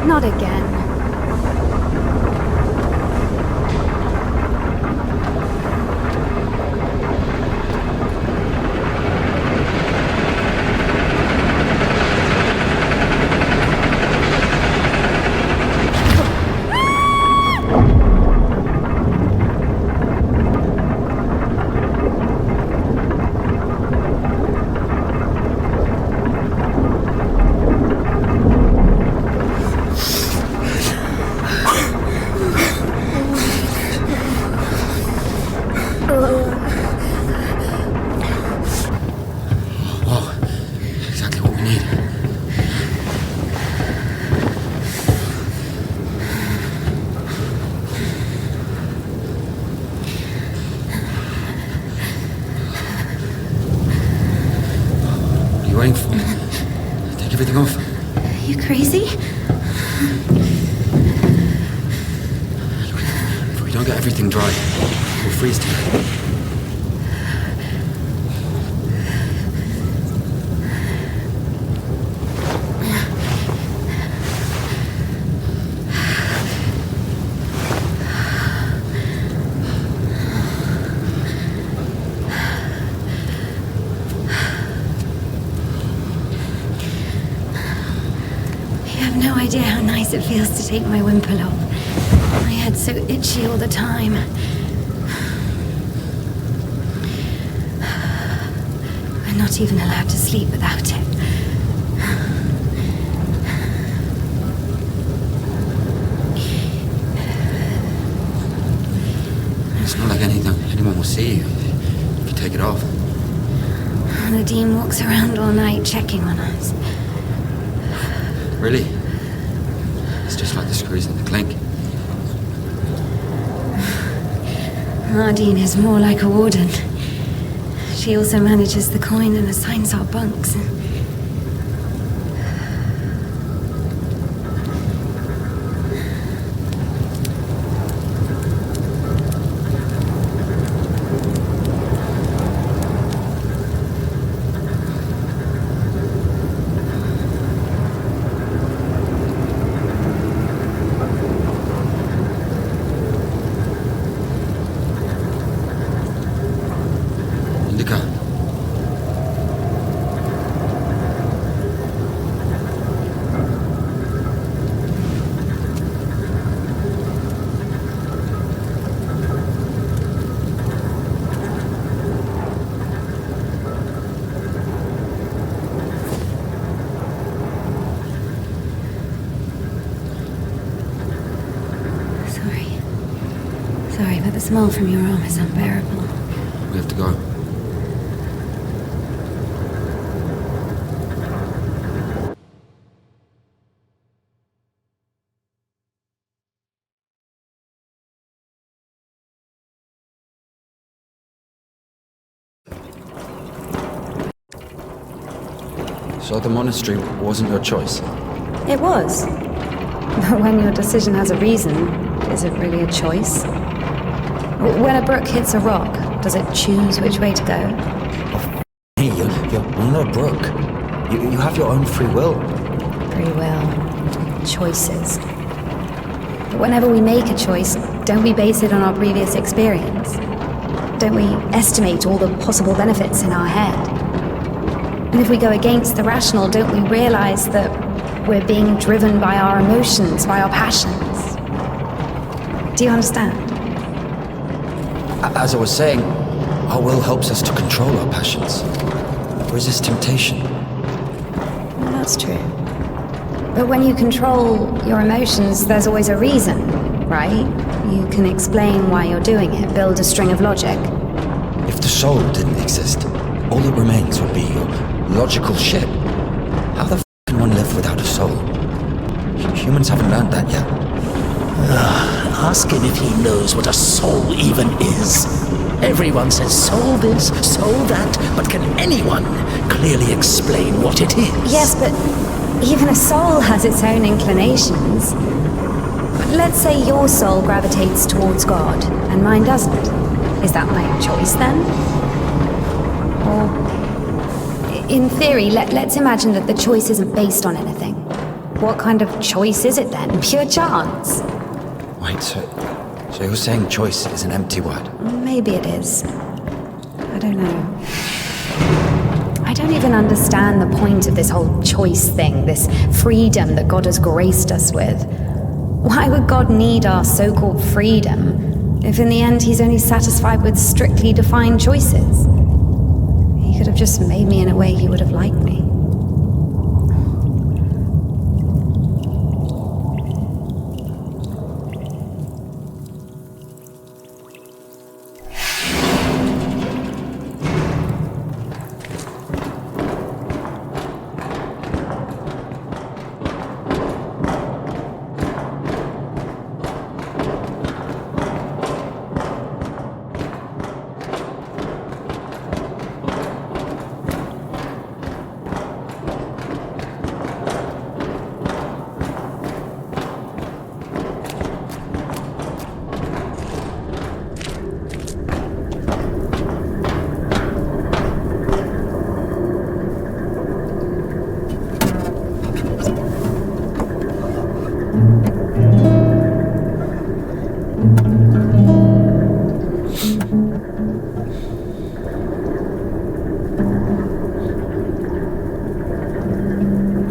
Not again. Waiting for? Take everything off. You crazy? If we don't get everything dry, we'll freeze to death. No idea how nice it feels to take my wimple off. My head's so itchy all the time. I'm not even allowed to sleep without it. see you if you take it off. The Dean walks around all night checking on us. Really? It's just like the screws in the clink. Nadine is more like a warden. She also manages the coin and assigns our bunks. Indika. Sorry, but the smell from your arm is unbearable. We have to go. So the monastery wasn't your choice? It was. But when your decision has a reason, is it really a choice? When a brook hits a rock, does it choose which way to go? Hey, you're not a brook. You have your own free will. Free will. Choices. But whenever we make a choice, don't we base it on our previous experience? Don't we estimate all the possible benefits in our head? And if we go against the rational, don't we realize that we're being driven by our emotions, by our passions? Do you understand? As I was saying, our will helps us to control our passions. Resist temptation. Well, that's true. But when you control your emotions, there's always a reason, right? You can explain why you're doing it, build a string of logic. If the soul didn't exist, all that remains would be your logical ship. How the f can one live without a soul? Humans haven't learned that yet. Ask him if he knows what a soul even is. Everyone says soul this, soul that, but can anyone clearly explain what it is? Yes, but even a soul has its own inclinations. Let's say your soul gravitates towards God, and mine doesn't. Is that my choice then? Or, in theory, let's imagine that the choice isn't based on anything. What kind of choice is it then? Pure chance? Wait, so you're saying choice is an empty word? Maybe it is. I don't know. I don't even understand the point of this whole choice thing, this freedom that God has graced us with. Why would God need our so-called freedom if in the end he's only satisfied with strictly defined choices? He could have just made me in a way he would have liked me.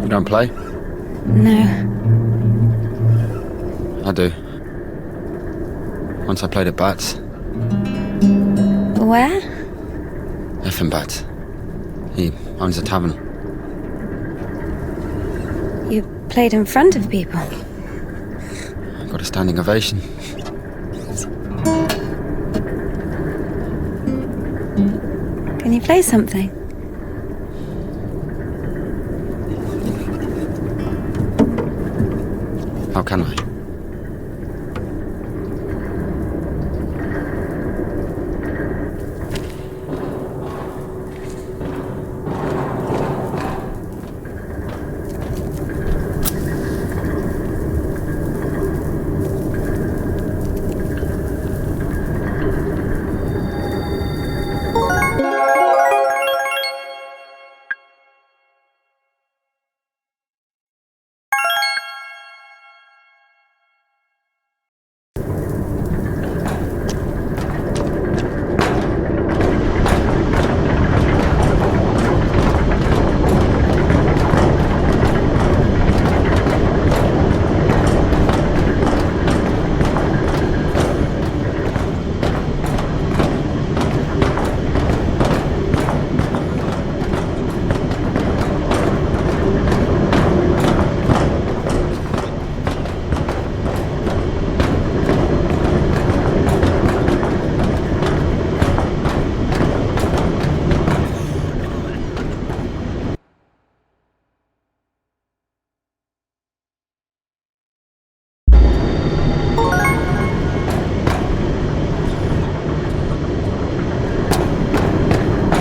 You don't play? No. I do. Once I played at bats. Where? Effing bats. He owns a tavern. You played in front of people. I got a standing ovation. play something? How can I?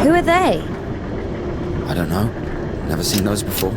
Who are they? I don't know. Never seen those before.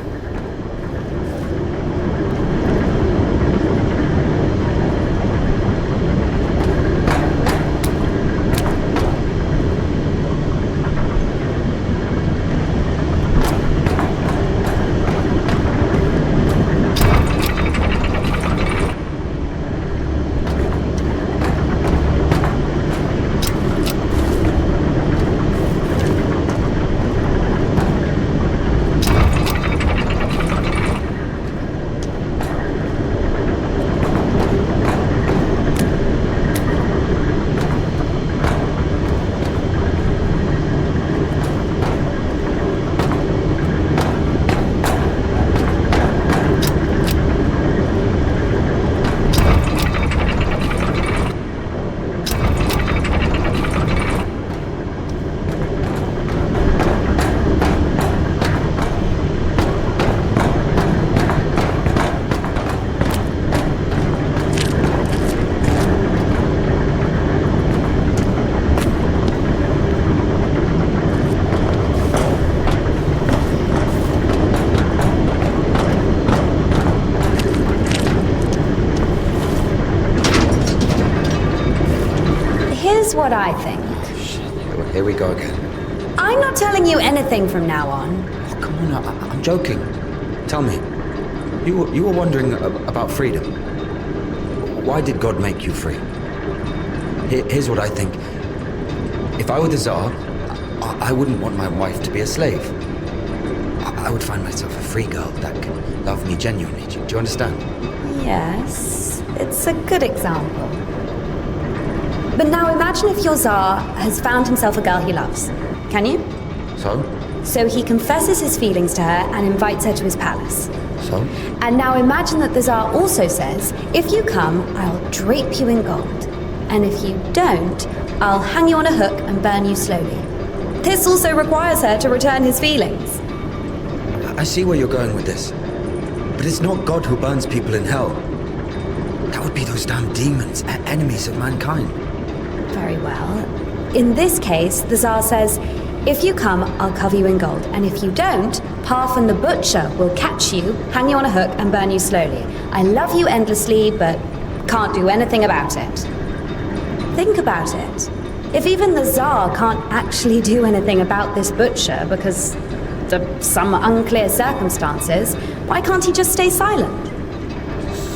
Here's what I think. Here we go again. I'm not telling you anything from now on. Oh, come on, I'm joking. Tell me, you were wondering about freedom. Why did God make you free? Here's what I think. If I were the Tsar, I wouldn't want my wife to be a slave. I would find myself a free girl that could love me genuinely. Do you understand? Yes, it's a good example. But now imagine if your Tsar has found himself a girl he loves. Can you? So? So he confesses his feelings to her and invites her to his palace. So? And now imagine that the Tsar also says, if you come, I'll drape you in gold. And if you don't, I'll hang you on a hook and burn you slowly. This also requires her to return his feelings. I see where you're going with this. But it's not God who burns people in hell. That would be those damn demons, enemies of mankind. Very well. In this case, the Tsar says, if you come, I'll cover you in gold. And if you don't, Parfan the Butcher will catch you, hang you on a hook, and burn you slowly. I love you endlessly, but can't do anything about it. Think about it. If even the Tsar can't actually do anything about this butcher because of some unclear circumstances, why can't he just stay silent?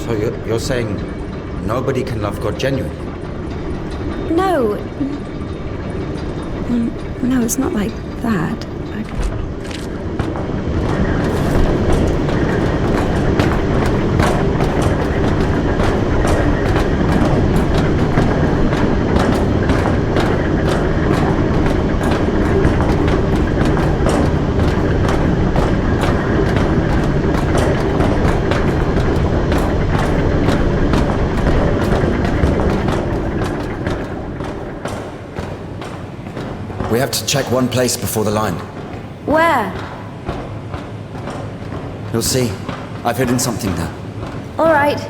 So you're saying nobody can love God genuinely? No. No, it's not like that. We have to check one place before the line. Where? You'll see. I've hidden something there. All right.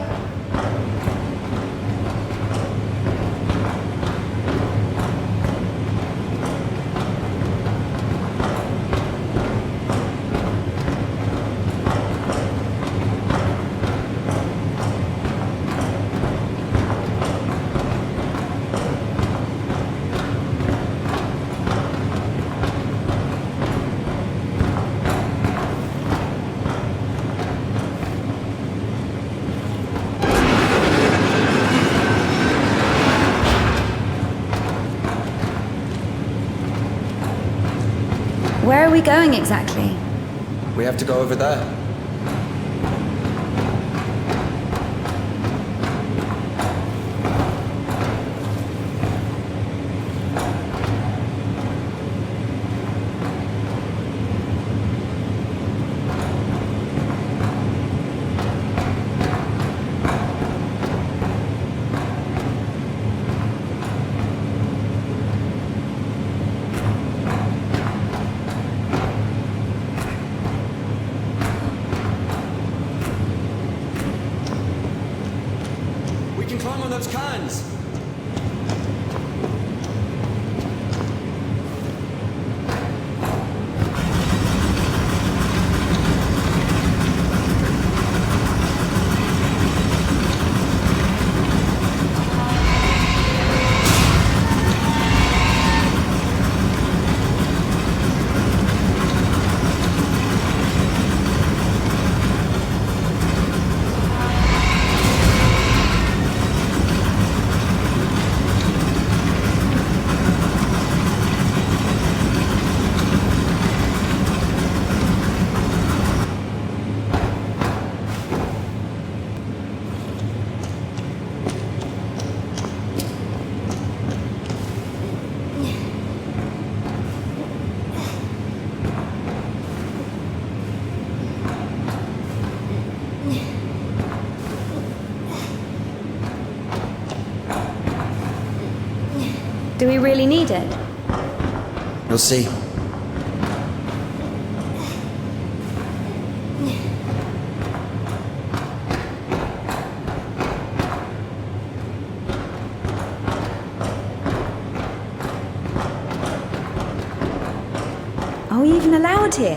Where are we going exactly? We have to go over there. We can climb on those cans. Do we really need it? You'll see. Are we even allowed here?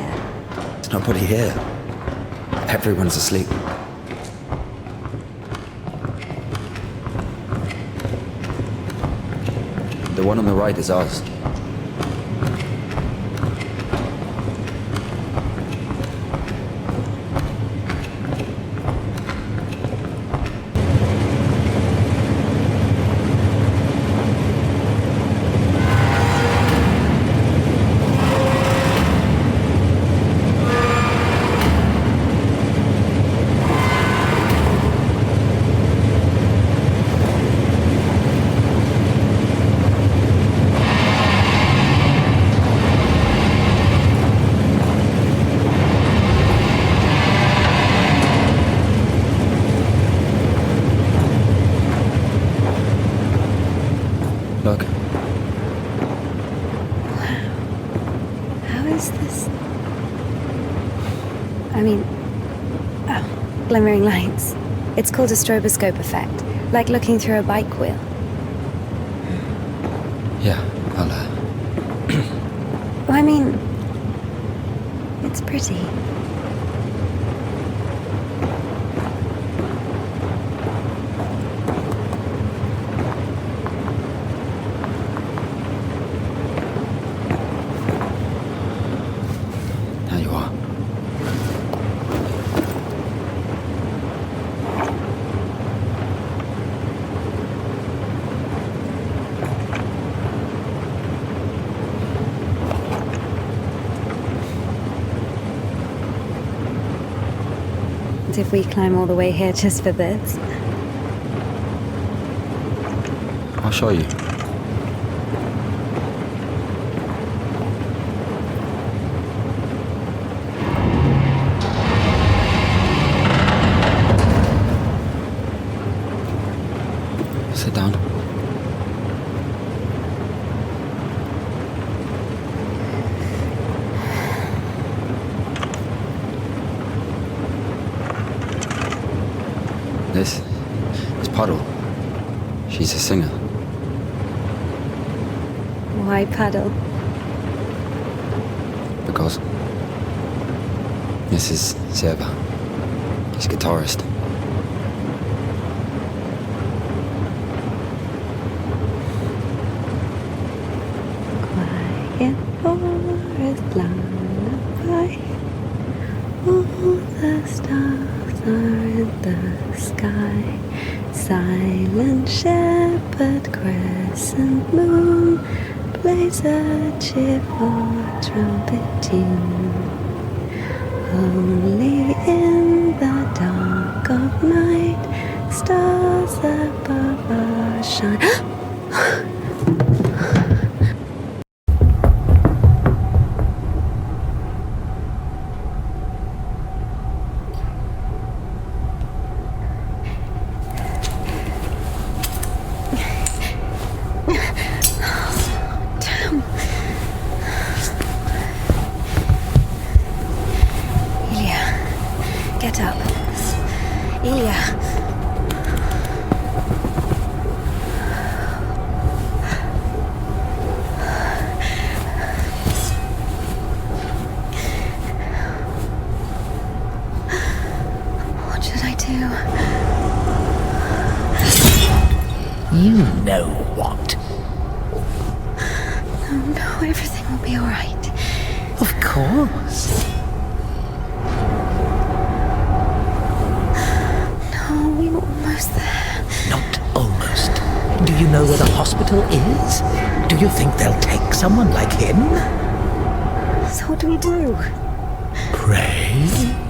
There's nobody here. Everyone's asleep. The one on the right is ours. Look. How is this? I mean, glimmering lights. It's called a stroboscope effect, like looking through a bike wheel. Yeah, I'll, Well, I mean, it's pretty. There you are. And if we climb all the way here just for this? I'll show you. Sit down. This Puddle. She's a singer. Why Puddle? Because this is Seba. He's guitarist. Quiet forest lullaby. All the stars are in the sky. Silent shepherd, crescent moon plays a cheerful trumpet tune. Only in the dark of night stars above us shine. Get up. Ilya. What should I do? You know what? No, everything will be all right. Of course. We were almost there. Not almost. Do you know where the hospital is? Do you think they'll take someone like him? So what do we do? Pray?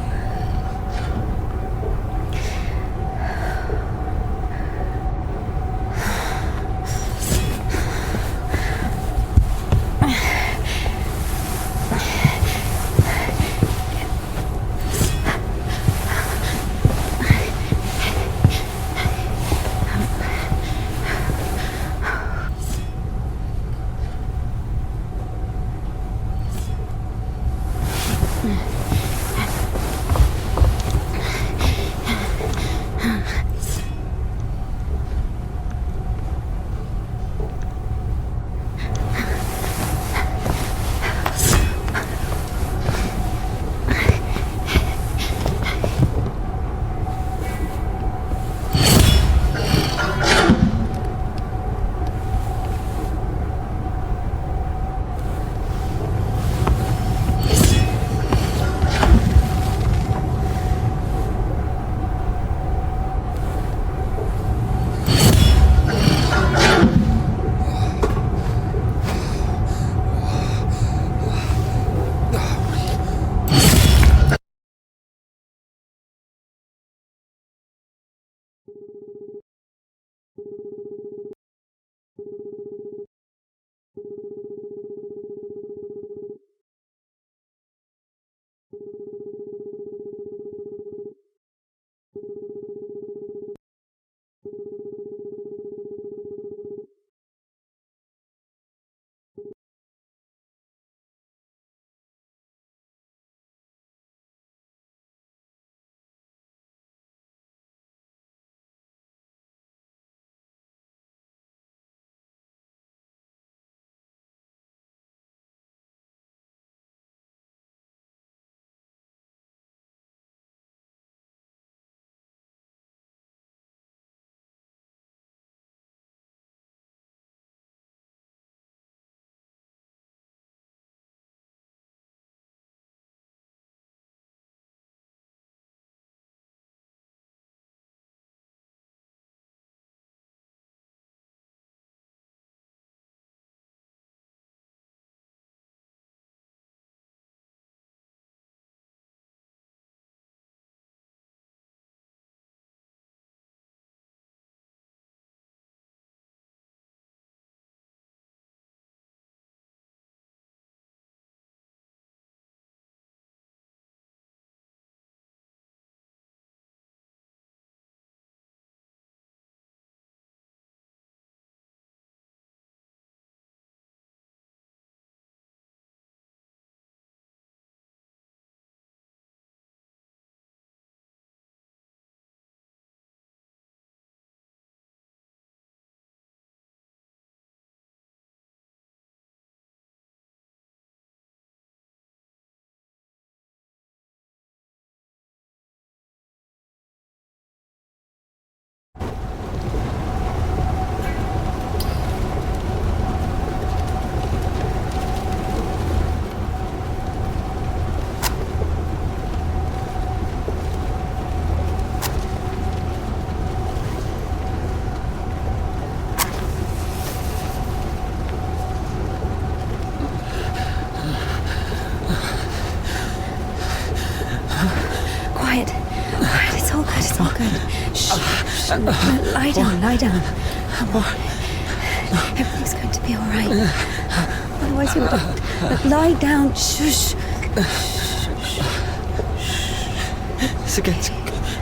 Alright, it's all good, it's all good. Shh. Lie down, lie down. Come on. Everything's going to be alright. Otherwise you would have... Lie down, shush. It's against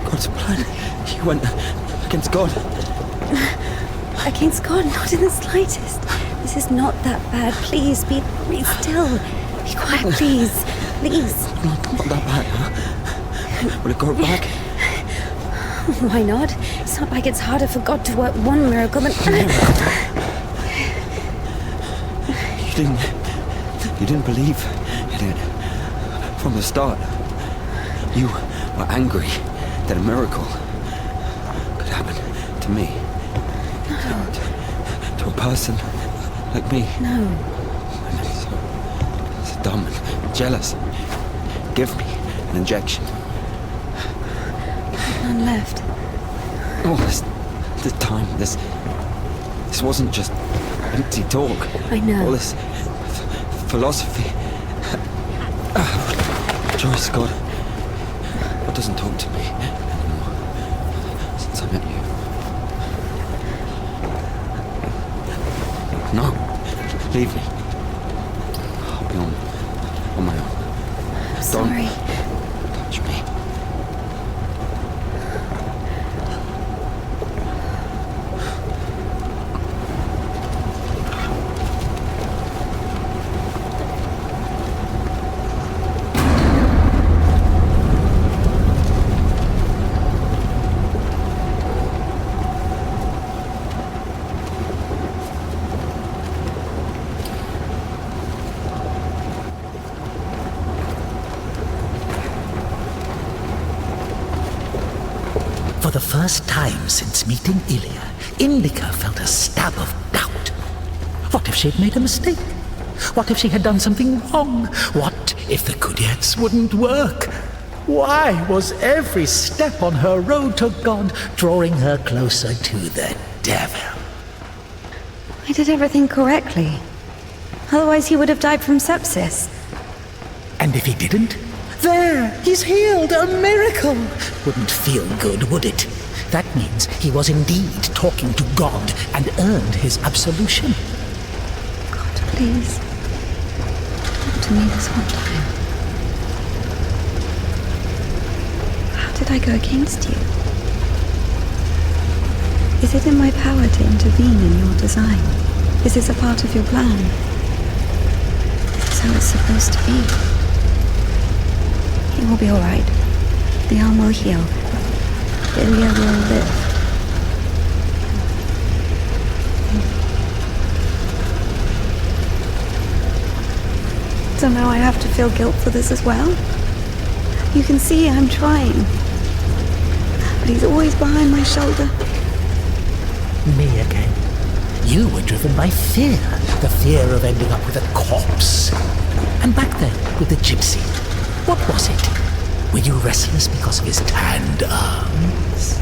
God's plan. You went against God. Against God, not in the slightest. This is not that bad. Please, be still. Be quiet, please. Please. Not that bad, huh? Will it go back? Why not? It's not like it's harder for God to work one miracle than... You didn't believe in it from the start. You were angry that a miracle could happen to me. No. To a person like me. No. I'm so dumb and jealous. Give me an injection. None left. Oh, this time, this wasn't just empty talk. I know. All this philosophy. Joyce, God doesn't talk to me anymore since I met you. No, leave me. I'll be on my own. I'm sorry. Don't touch me. For the first time since meeting Ilya, Indika felt a stab of doubt. What if she'd made a mistake? What if she had done something wrong? What if the Kudyats wouldn't work? Why was every step on her road to God drawing her closer to the devil? I did everything correctly. Otherwise he would have died from sepsis. And if he didn't? There, he's healed, a miracle! Wouldn't feel good, would it? That means he was indeed talking to God and earned his absolution. God, please. Talk to me this one time. How did I go against you? Is it in my power to intervene in your design? Is this a part of your plan? Is this how it's supposed to be? He will be all right. The arm will heal. Ilya will live. So now I have to feel guilt for this as well? You can see I'm trying. But he's always behind my shoulder. Me again. You were driven by fear. The fear of ending up with a corpse. And back then, with the gypsy. What was it? Were you restless because of his tanned arms?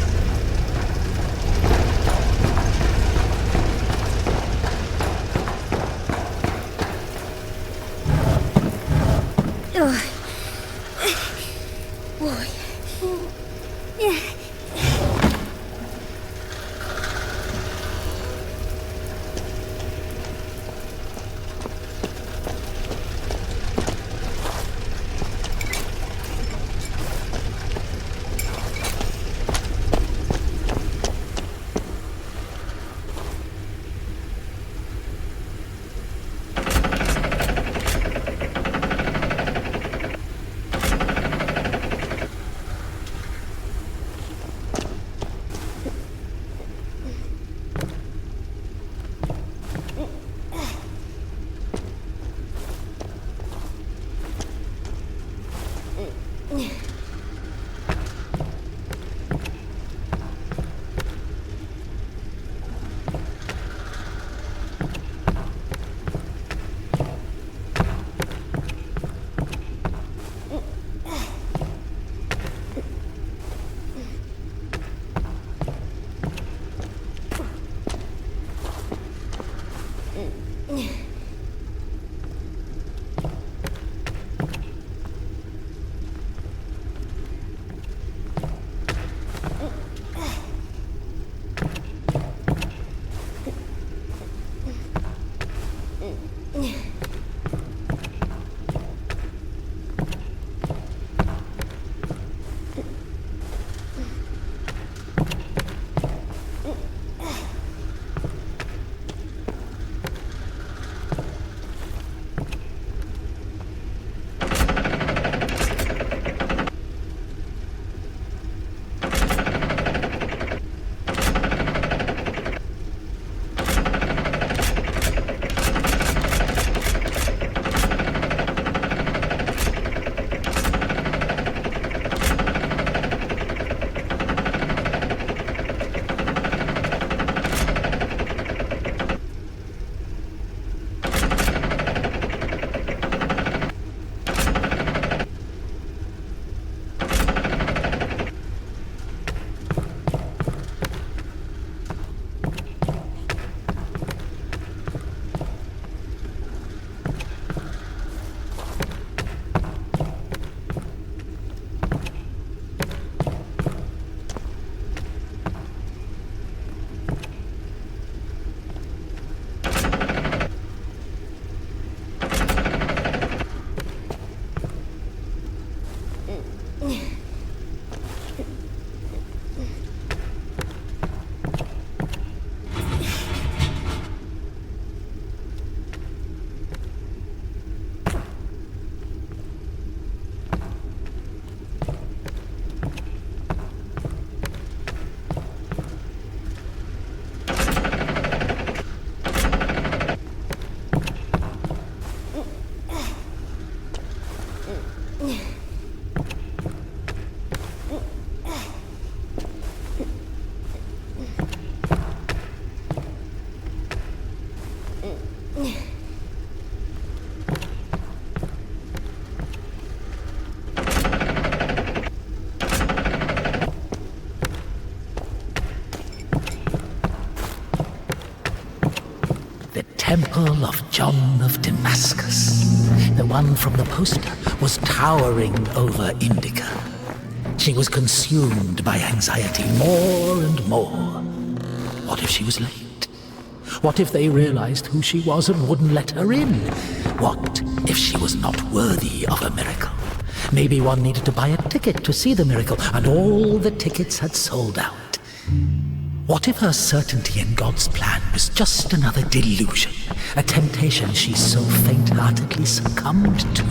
temple of John of Damascus. The one from the poster was towering over Indika. She was consumed by anxiety more and more. What if she was late? What if they realized who she was and wouldn't let her in? What if she was not worthy of a miracle? Maybe one needed to buy a ticket to see the miracle, and all the tickets had sold out. What if her certainty in God's plan was just another delusion, a temptation she so faint-heartedly succumbed to?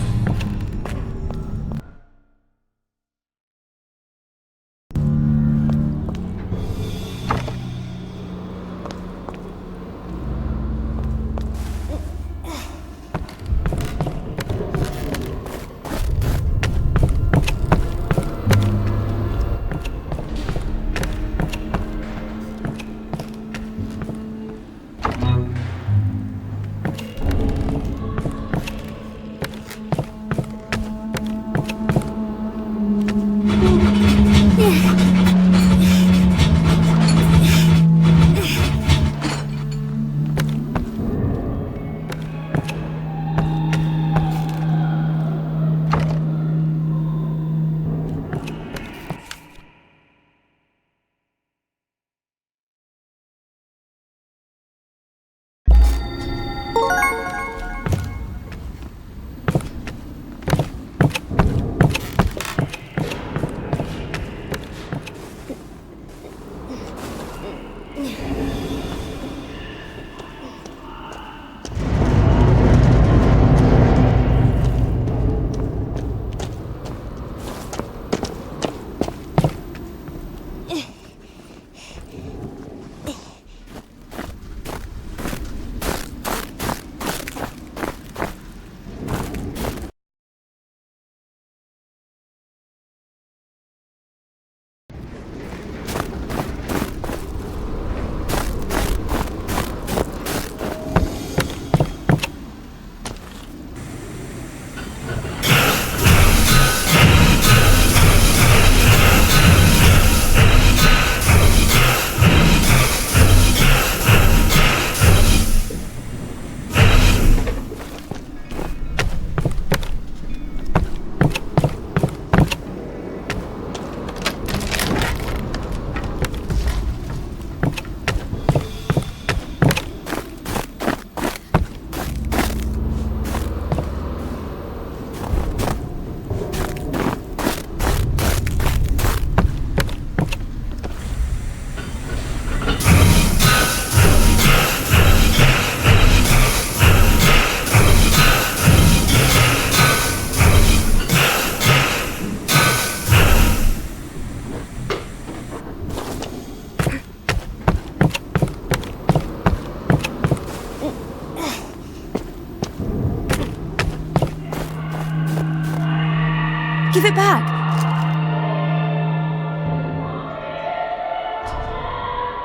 Give it back!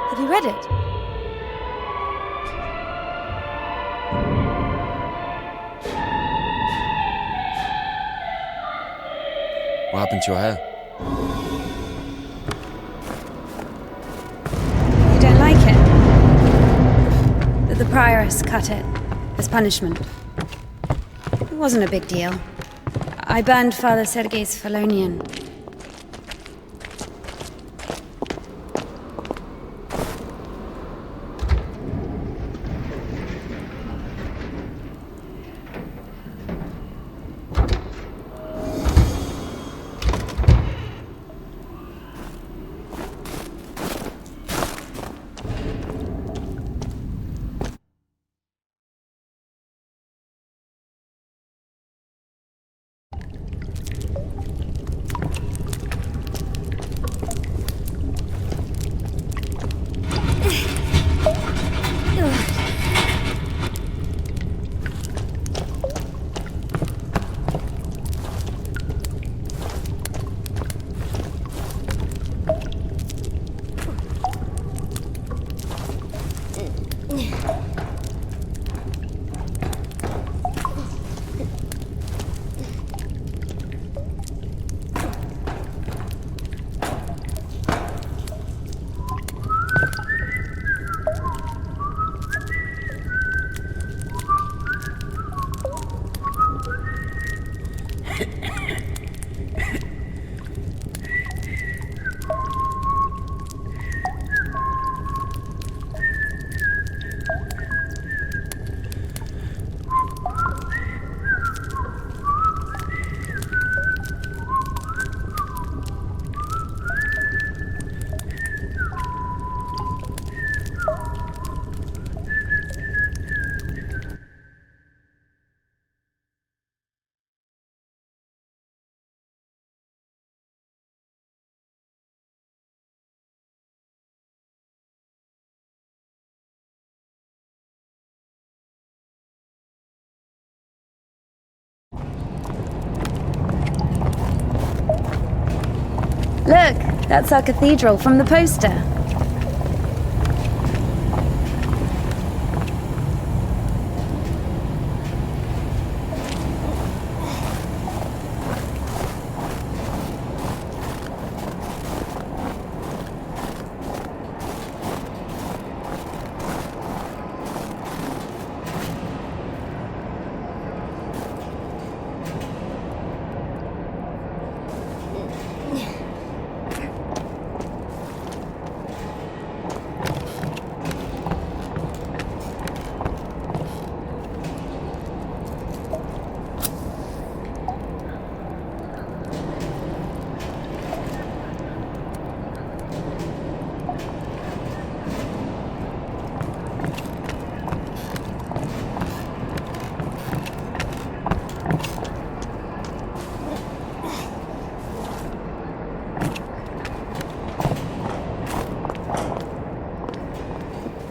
Have you read it? What happened to your hair? You don't like it? The prioress cut it as punishment. It wasn't a big deal. I burned Father Sergei's Felonian. Look, that's our cathedral from the poster.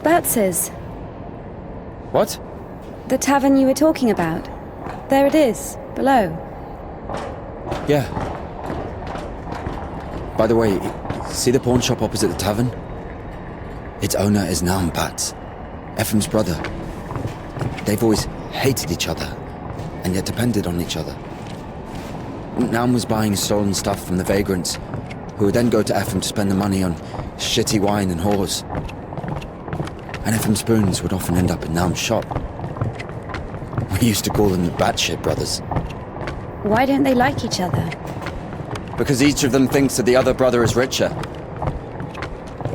Bertz's. What? The tavern you were talking about. There it is, below. Yeah. By the way, see the pawn shop opposite the tavern? Its owner is Naum Batz, Ephraim's brother. They've always hated each other, and yet depended on each other. Naum was buying stolen stuff from the vagrants, who would then go to Ephraim to spend the money on shitty wine and whores. And Ephraim's spoons would often end up in Naum's shop. We used to call them the Batshit brothers. Why don't they like each other? Because each of them thinks that the other brother is richer.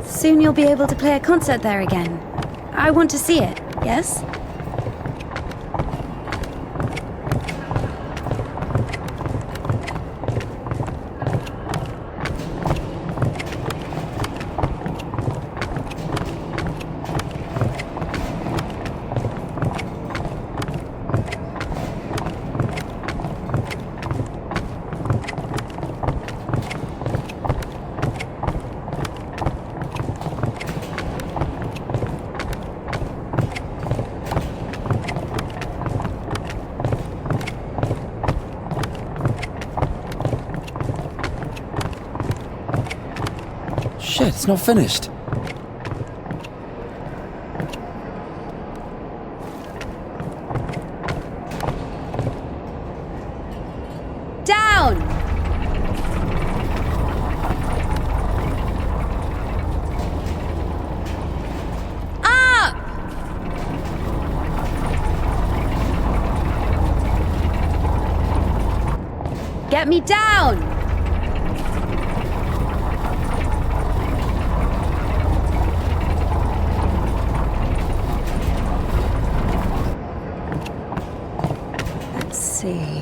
Soon you'll be able to play a concert there again. I want to see it, yes? Shit, it's not finished. Down! Up! Get me down! See.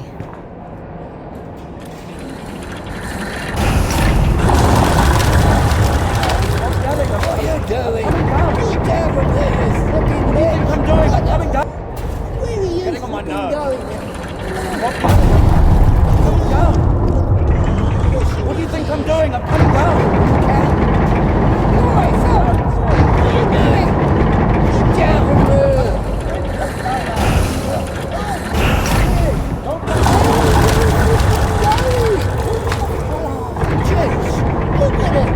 What are you doing? Get down from there. Fucking there. I'm doing. I'm coming down. Where are you getting on my nerves? Coming down. What do you think I'm doing? I'm coming down. Alright, fella. What are you doing? Get down from there. Look at it!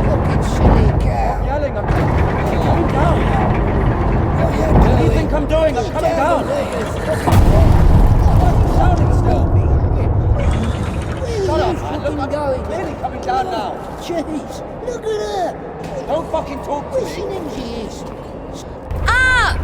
Fucking silly cow! I'm yelling, I'm coming down now! What do you think I'm doing? I'm coming down! I'm shouting still! Shut up, man! Look, I'm clearly coming down now! Jeez! Look at her! Don't fucking talk to me! Listening she is! Up!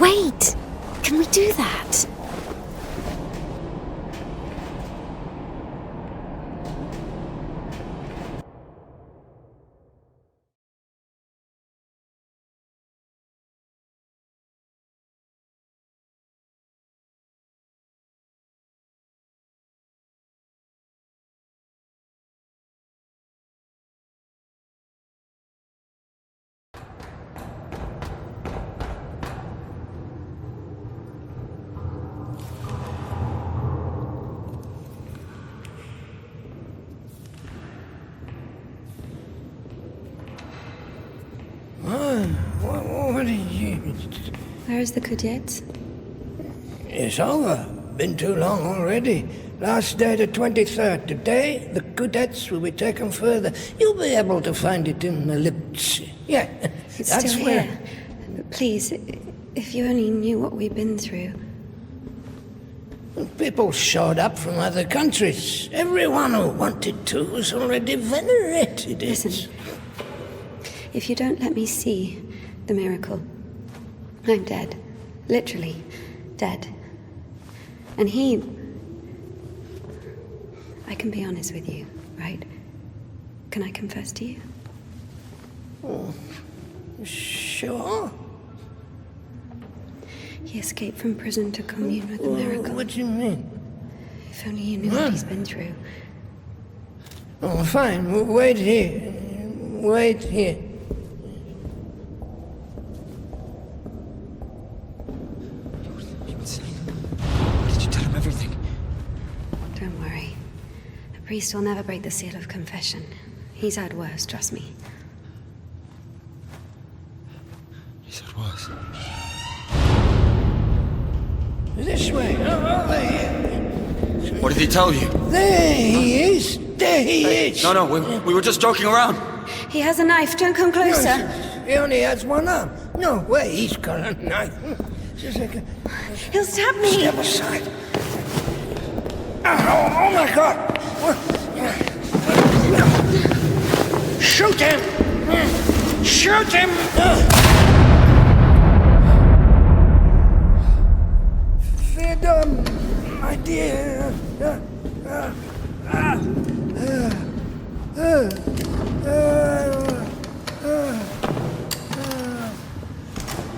Wait! Can we do that? What did you... Where is the Cadets? It's over. Been too long already. Last day the 23rd. Today, the Cadets will be taken further. You'll be able to find it in the lips. Yeah, It's that's still where... here. Please, if you only knew what we've been through. People showed up from other countries. Everyone who wanted to was already venerated it. Listen, if you don't let me see the miracle, I'm dead. Literally dead. And I can be honest with you, right? Can I confess to you? Oh, sure. He escaped from prison to commune with the miracle. What do you mean? If only you knew what he's been through. Oh, fine. Wait here. Wait here. You insane? Why did you tell him everything? Don't worry. A priest will never break the seal of confession. He's had worse, trust me. He said worse. This way. Over here. What did he tell you? There he is. There he is. No, we were just joking around. He has a knife. Don't come closer. He only has one arm. No way, he's got a knife. Just like a... He'll stab me. Step aside. Oh my God! Shoot him! Shoot him! Freedom, my dear.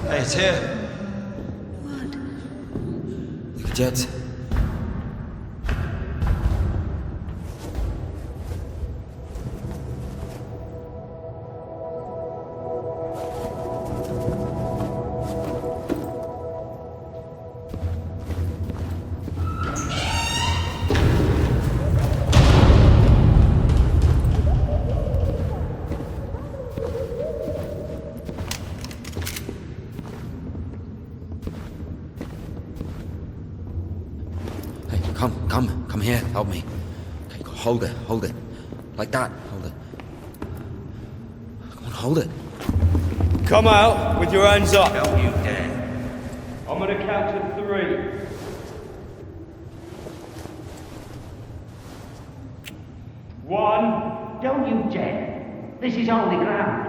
Hey, it's here. What? The Jets. Come here, help me. Okay, hold it. Like that, hold it. Come on, hold it. Come out with your hands up. Don't you dare. I'm gonna count to 3. 1. Don't you dare. This is holy ground.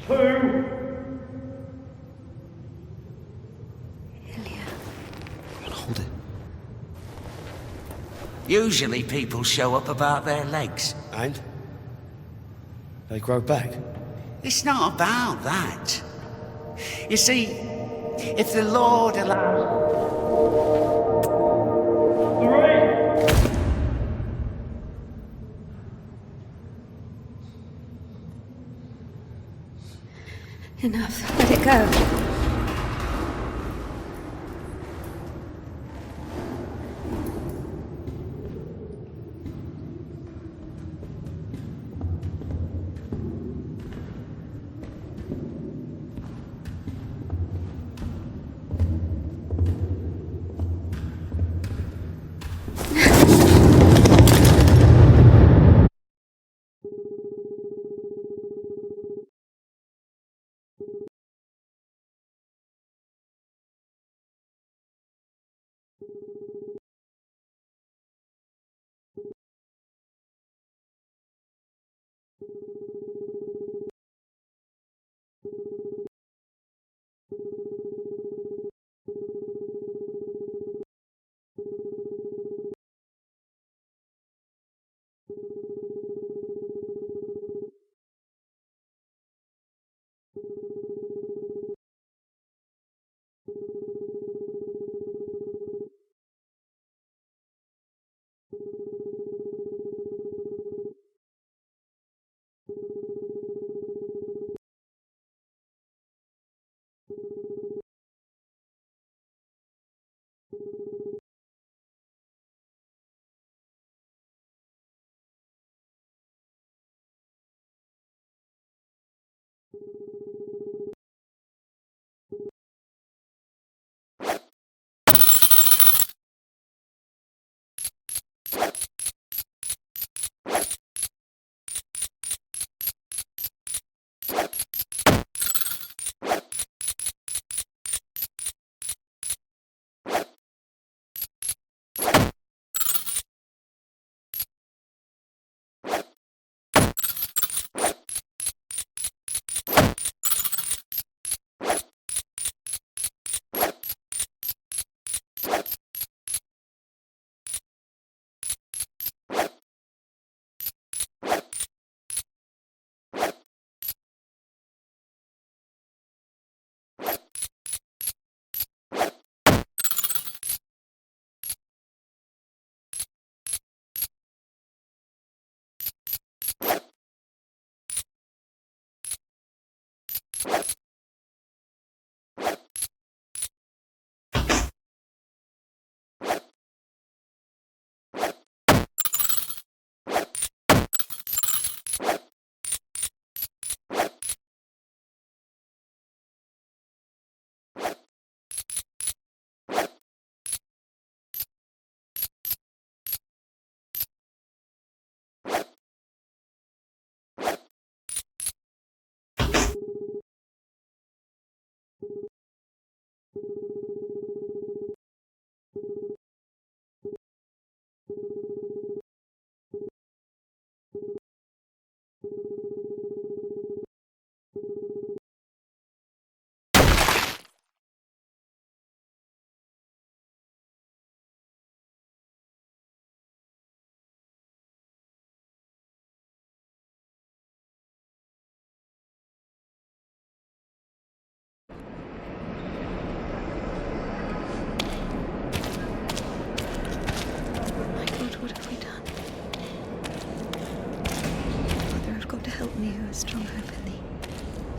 2. Hold it. Usually people show up about their legs. And? They grow back. It's not about that. You see, if the Lord allows... 3. Enough. Let it go.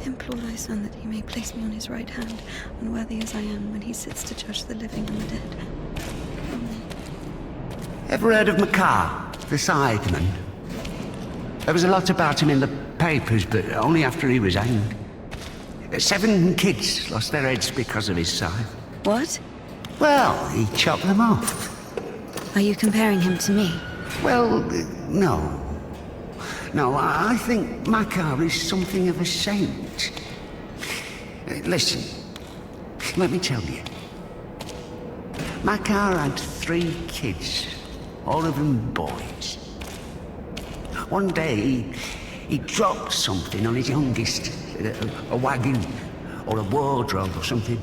Implore thy son that he may place me on his right hand, unworthy as I am, when he sits to judge the living and the dead. Amen. Ever heard of Makar, the sideman? There was a lot about him in the papers, but only after he was hanged. 7 kids lost their heads because of his scythe. What? Well, he chopped them off. Are you comparing him to me? Well, no. No, I think Makar is something of a saint. Listen, let me tell you. Makar had 3 kids, all of them boys. One day, he dropped something on his youngest, a wagon, or a wardrobe or something.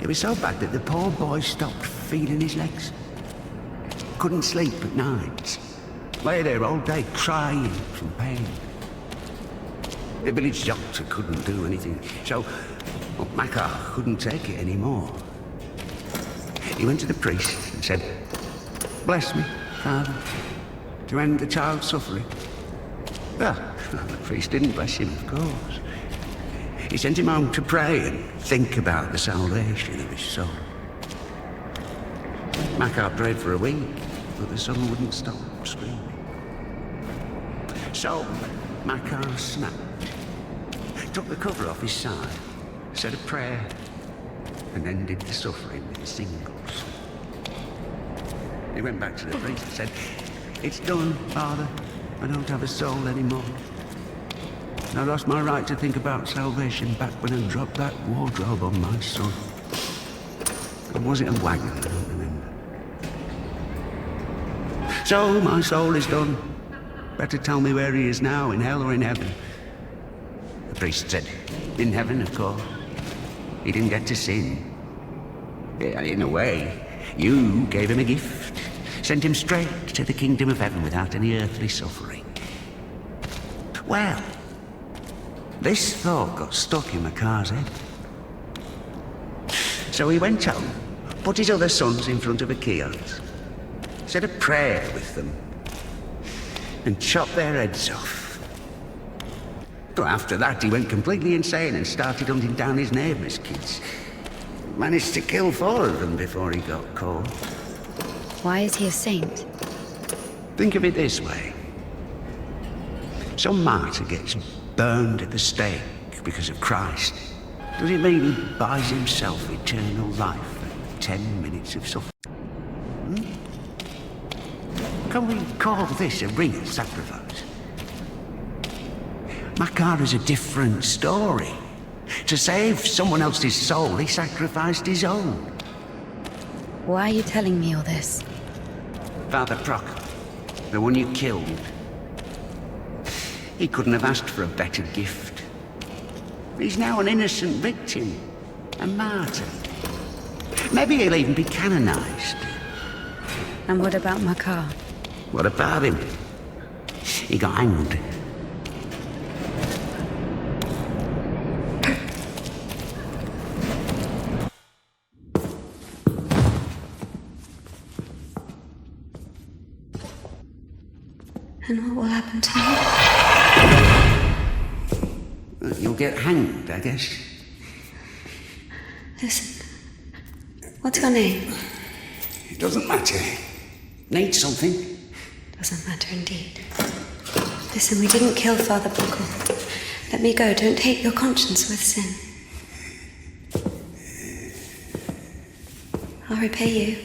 It was so bad that the poor boy stopped feeling his legs. Couldn't sleep at night. Lay there all day crying from pain. The village doctor couldn't do anything, so Makar couldn't take it anymore. He went to the priest and said, "Bless me, Father, to end the child's suffering." Well, the priest didn't bless him, of course. He sent him home to pray and think about the salvation of his soul. Makar prayed for a week, but the son wouldn't stop screaming. So, Makar snapped, took the cover off his side, said a prayer, and ended the suffering in singles. He went back to the priest and said, "It's done, Father. I don't have a soul anymore. I lost my right to think about salvation back when I dropped that wardrobe on my son. Or was it a wagon? I don't remember. So, my soul is done. Better tell me where he is now, in hell or in heaven." The priest said, "In heaven, of course. He didn't get to sin. Yeah, in a way, you gave him a gift. Sent him straight to the kingdom of heaven without any earthly suffering." Well, this thought got stuck in Makar's head. So he went home, put his other sons in front of a kiosk, said a prayer with them, and chopped their heads off. But after that, he went completely insane and started hunting down his neighbours' kids. Managed to kill 4 of them before he got caught. Why is he a saint? Think of it this way. Some martyr gets burned at the stake because of Christ. Does it mean he buys himself eternal life for 10 minutes of suffering? Can we call this a real sacrifice? Makar is a different story. To save someone else's soul, he sacrificed his own. Why are you telling me all this? Father Proc, the one you killed, he couldn't have asked for a better gift. He's now an innocent victim, a martyr. Maybe he'll even be canonized. And what about Makar? What about him? He got hanged. And what will happen to me? You'll get hanged, I guess. Listen, what's your name? It doesn't matter. Need something? Doesn't matter indeed. Listen, we didn't kill Father Buckle. Let me go. Don't hate your conscience with sin. I'll repay you.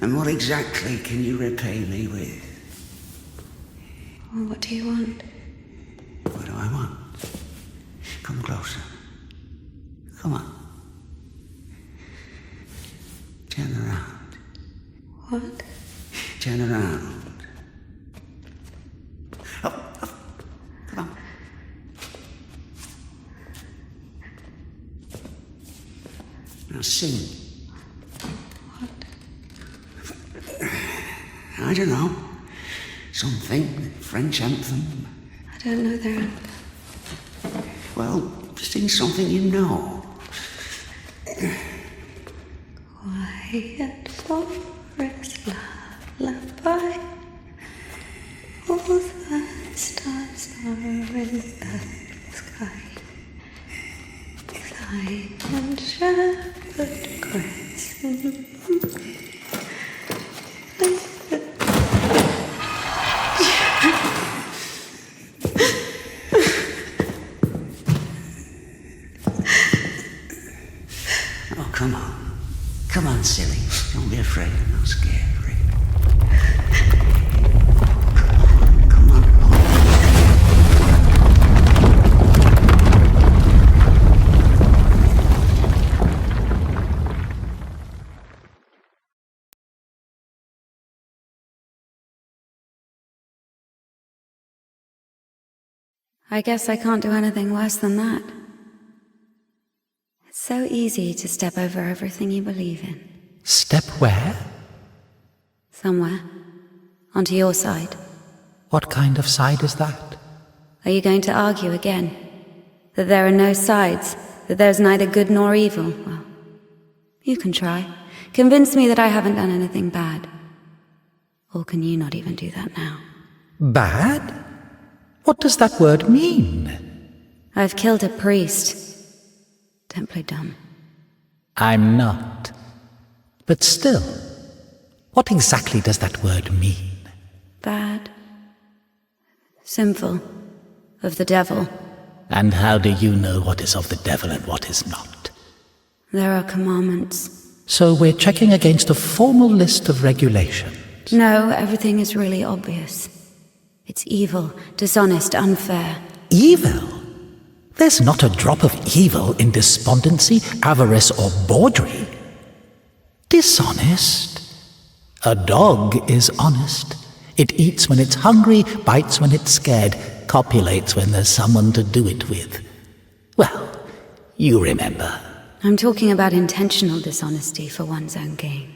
And what exactly can you repay me with? Well, what do you want? What do I want? Come closer. Come on. Turn around. What? Turn around. Up, up. Come on. Now sing. I don't know. Something. French anthem. I don't know their anthem. Well, sing something you know. Quiet forest lullaby. All the sky, sky and shepherd crest. Oh, come on. Come on, silly. Don't be afraid. I'm not scared. Come on. I guess I can't do anything worse than that. It's so easy to step over everything you believe in. Step where? Somewhere. Onto your side. What kind of side is that? Are you going to argue again? That there are no sides? That there's neither good nor evil? Well, you can try. Convince me that I haven't done anything bad. Or can you not even do that now? Bad? What does that word mean? I've killed a priest. Don't play dumb. I'm not. But still, what exactly does that word mean? Bad. Sinful. Of the devil. And how do you know what is of the devil and what is not? There are commandments. So we're checking against a formal list of regulations. No, everything is really obvious. It's evil, dishonest, unfair. Evil? There's not a drop of evil in despondency, avarice, or bawdry. Dishonest? A dog is honest. It eats when it's hungry, bites when it's scared, copulates when there's someone to do it with. Well, you remember. I'm talking about intentional dishonesty for one's own gain.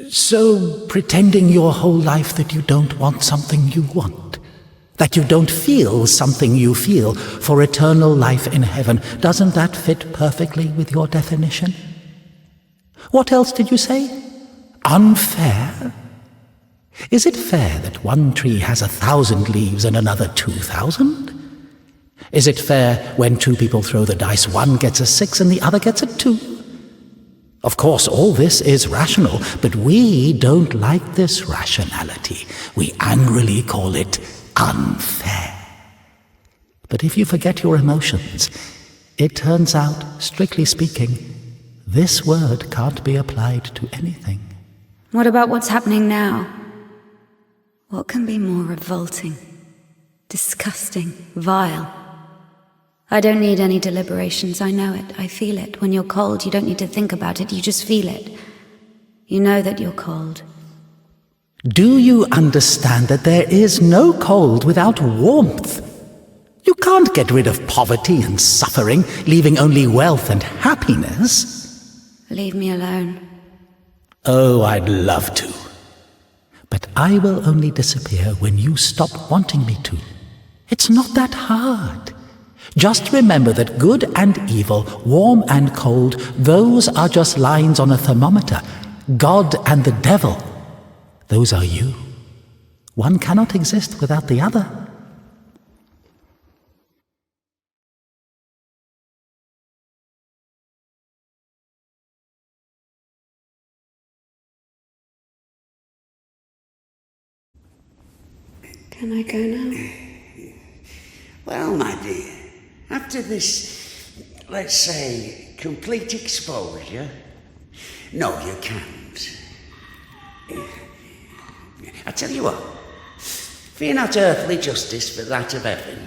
So, pretending your whole life that you don't want something you want, that you don't feel something you feel for eternal life in heaven, doesn't that fit perfectly with your definition? What else did you say? Unfair? Is it fair that one tree has 1,000 leaves and another 2,000? Is it fair when two people throw the dice, one gets a 6 and the other gets a 2? Of course, all this is rational, but we don't like this rationality. We angrily call it unfair. But if you forget your emotions, it turns out, strictly speaking, this word can't be applied to anything. What about what's happening now? What can be more revolting, disgusting, vile? I don't need any deliberations, I know it, I feel it. When you're cold, you don't need to think about it, you just feel it. You know that you're cold. Do you understand that there is no cold without warmth? You can't get rid of poverty and suffering, leaving only wealth and happiness. Leave me alone. Oh, I'd love to. But I will only disappear when you stop wanting me to. It's not that hard. Just remember that good and evil, warm and cold, those are just lines on a thermometer. God and the devil, those are you. One cannot exist without the other. Can I go now? Well, my dear, after this, let's say, complete exposure, no, you can't. I tell you what, fear not earthly justice, but that of heaven.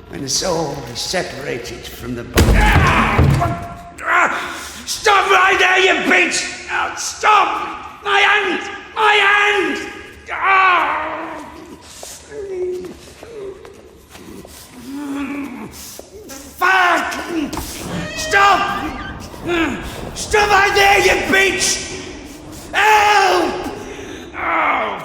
When the soul is separated from the body... Stop right there, you bitch! Oh, stop! My hand! My hand! Fuck! Stop! Stop right there, you bitch! Help! Oh.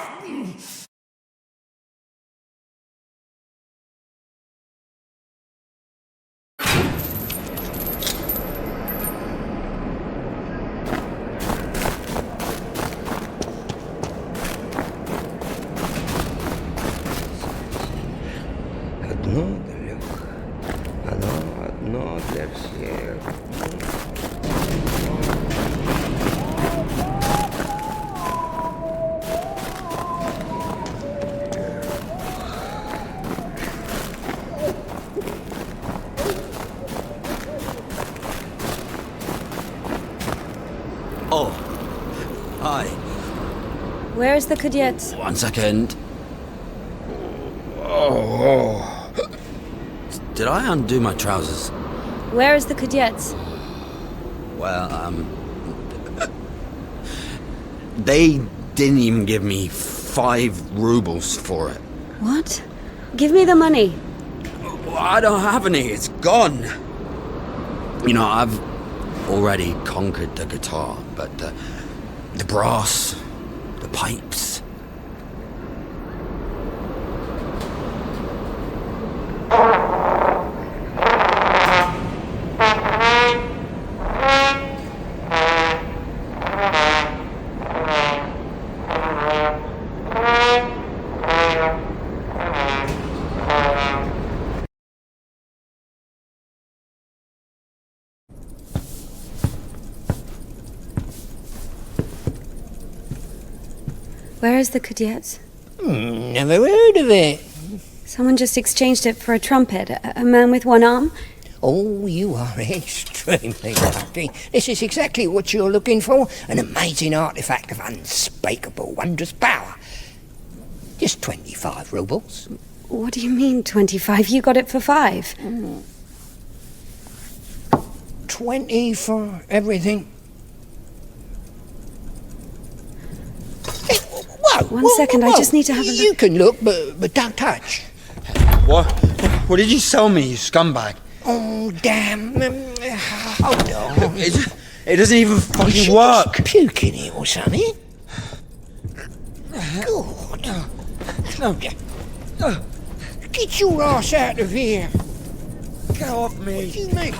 Hi. Where is the cadet? 1 second. Did I undo my trousers? Where is the cadet? Well, they didn't even give me 5 rubles for it. What? Give me the money. I don't have any, it's gone. You know, I've already conquered the guitar, but the brass, the pipes. Where is the cadet? Never heard of it. Someone just exchanged it for a trumpet. A man with one arm? Oh, you are extremely lucky. This is exactly what you're looking for. An amazing artifact of unspeakable, wondrous power. Just 25 rubles. What do you mean, 25? You got it for 5. 20 for everything. Hey, whoa, One second, I just need to have a look. You can look, but don't touch. What? What did you sell me, you scumbag? Oh, damn. Hold on. It doesn't even fucking work. Puke in it or something? God. Get your ass out of here. Get off me. What do you mean?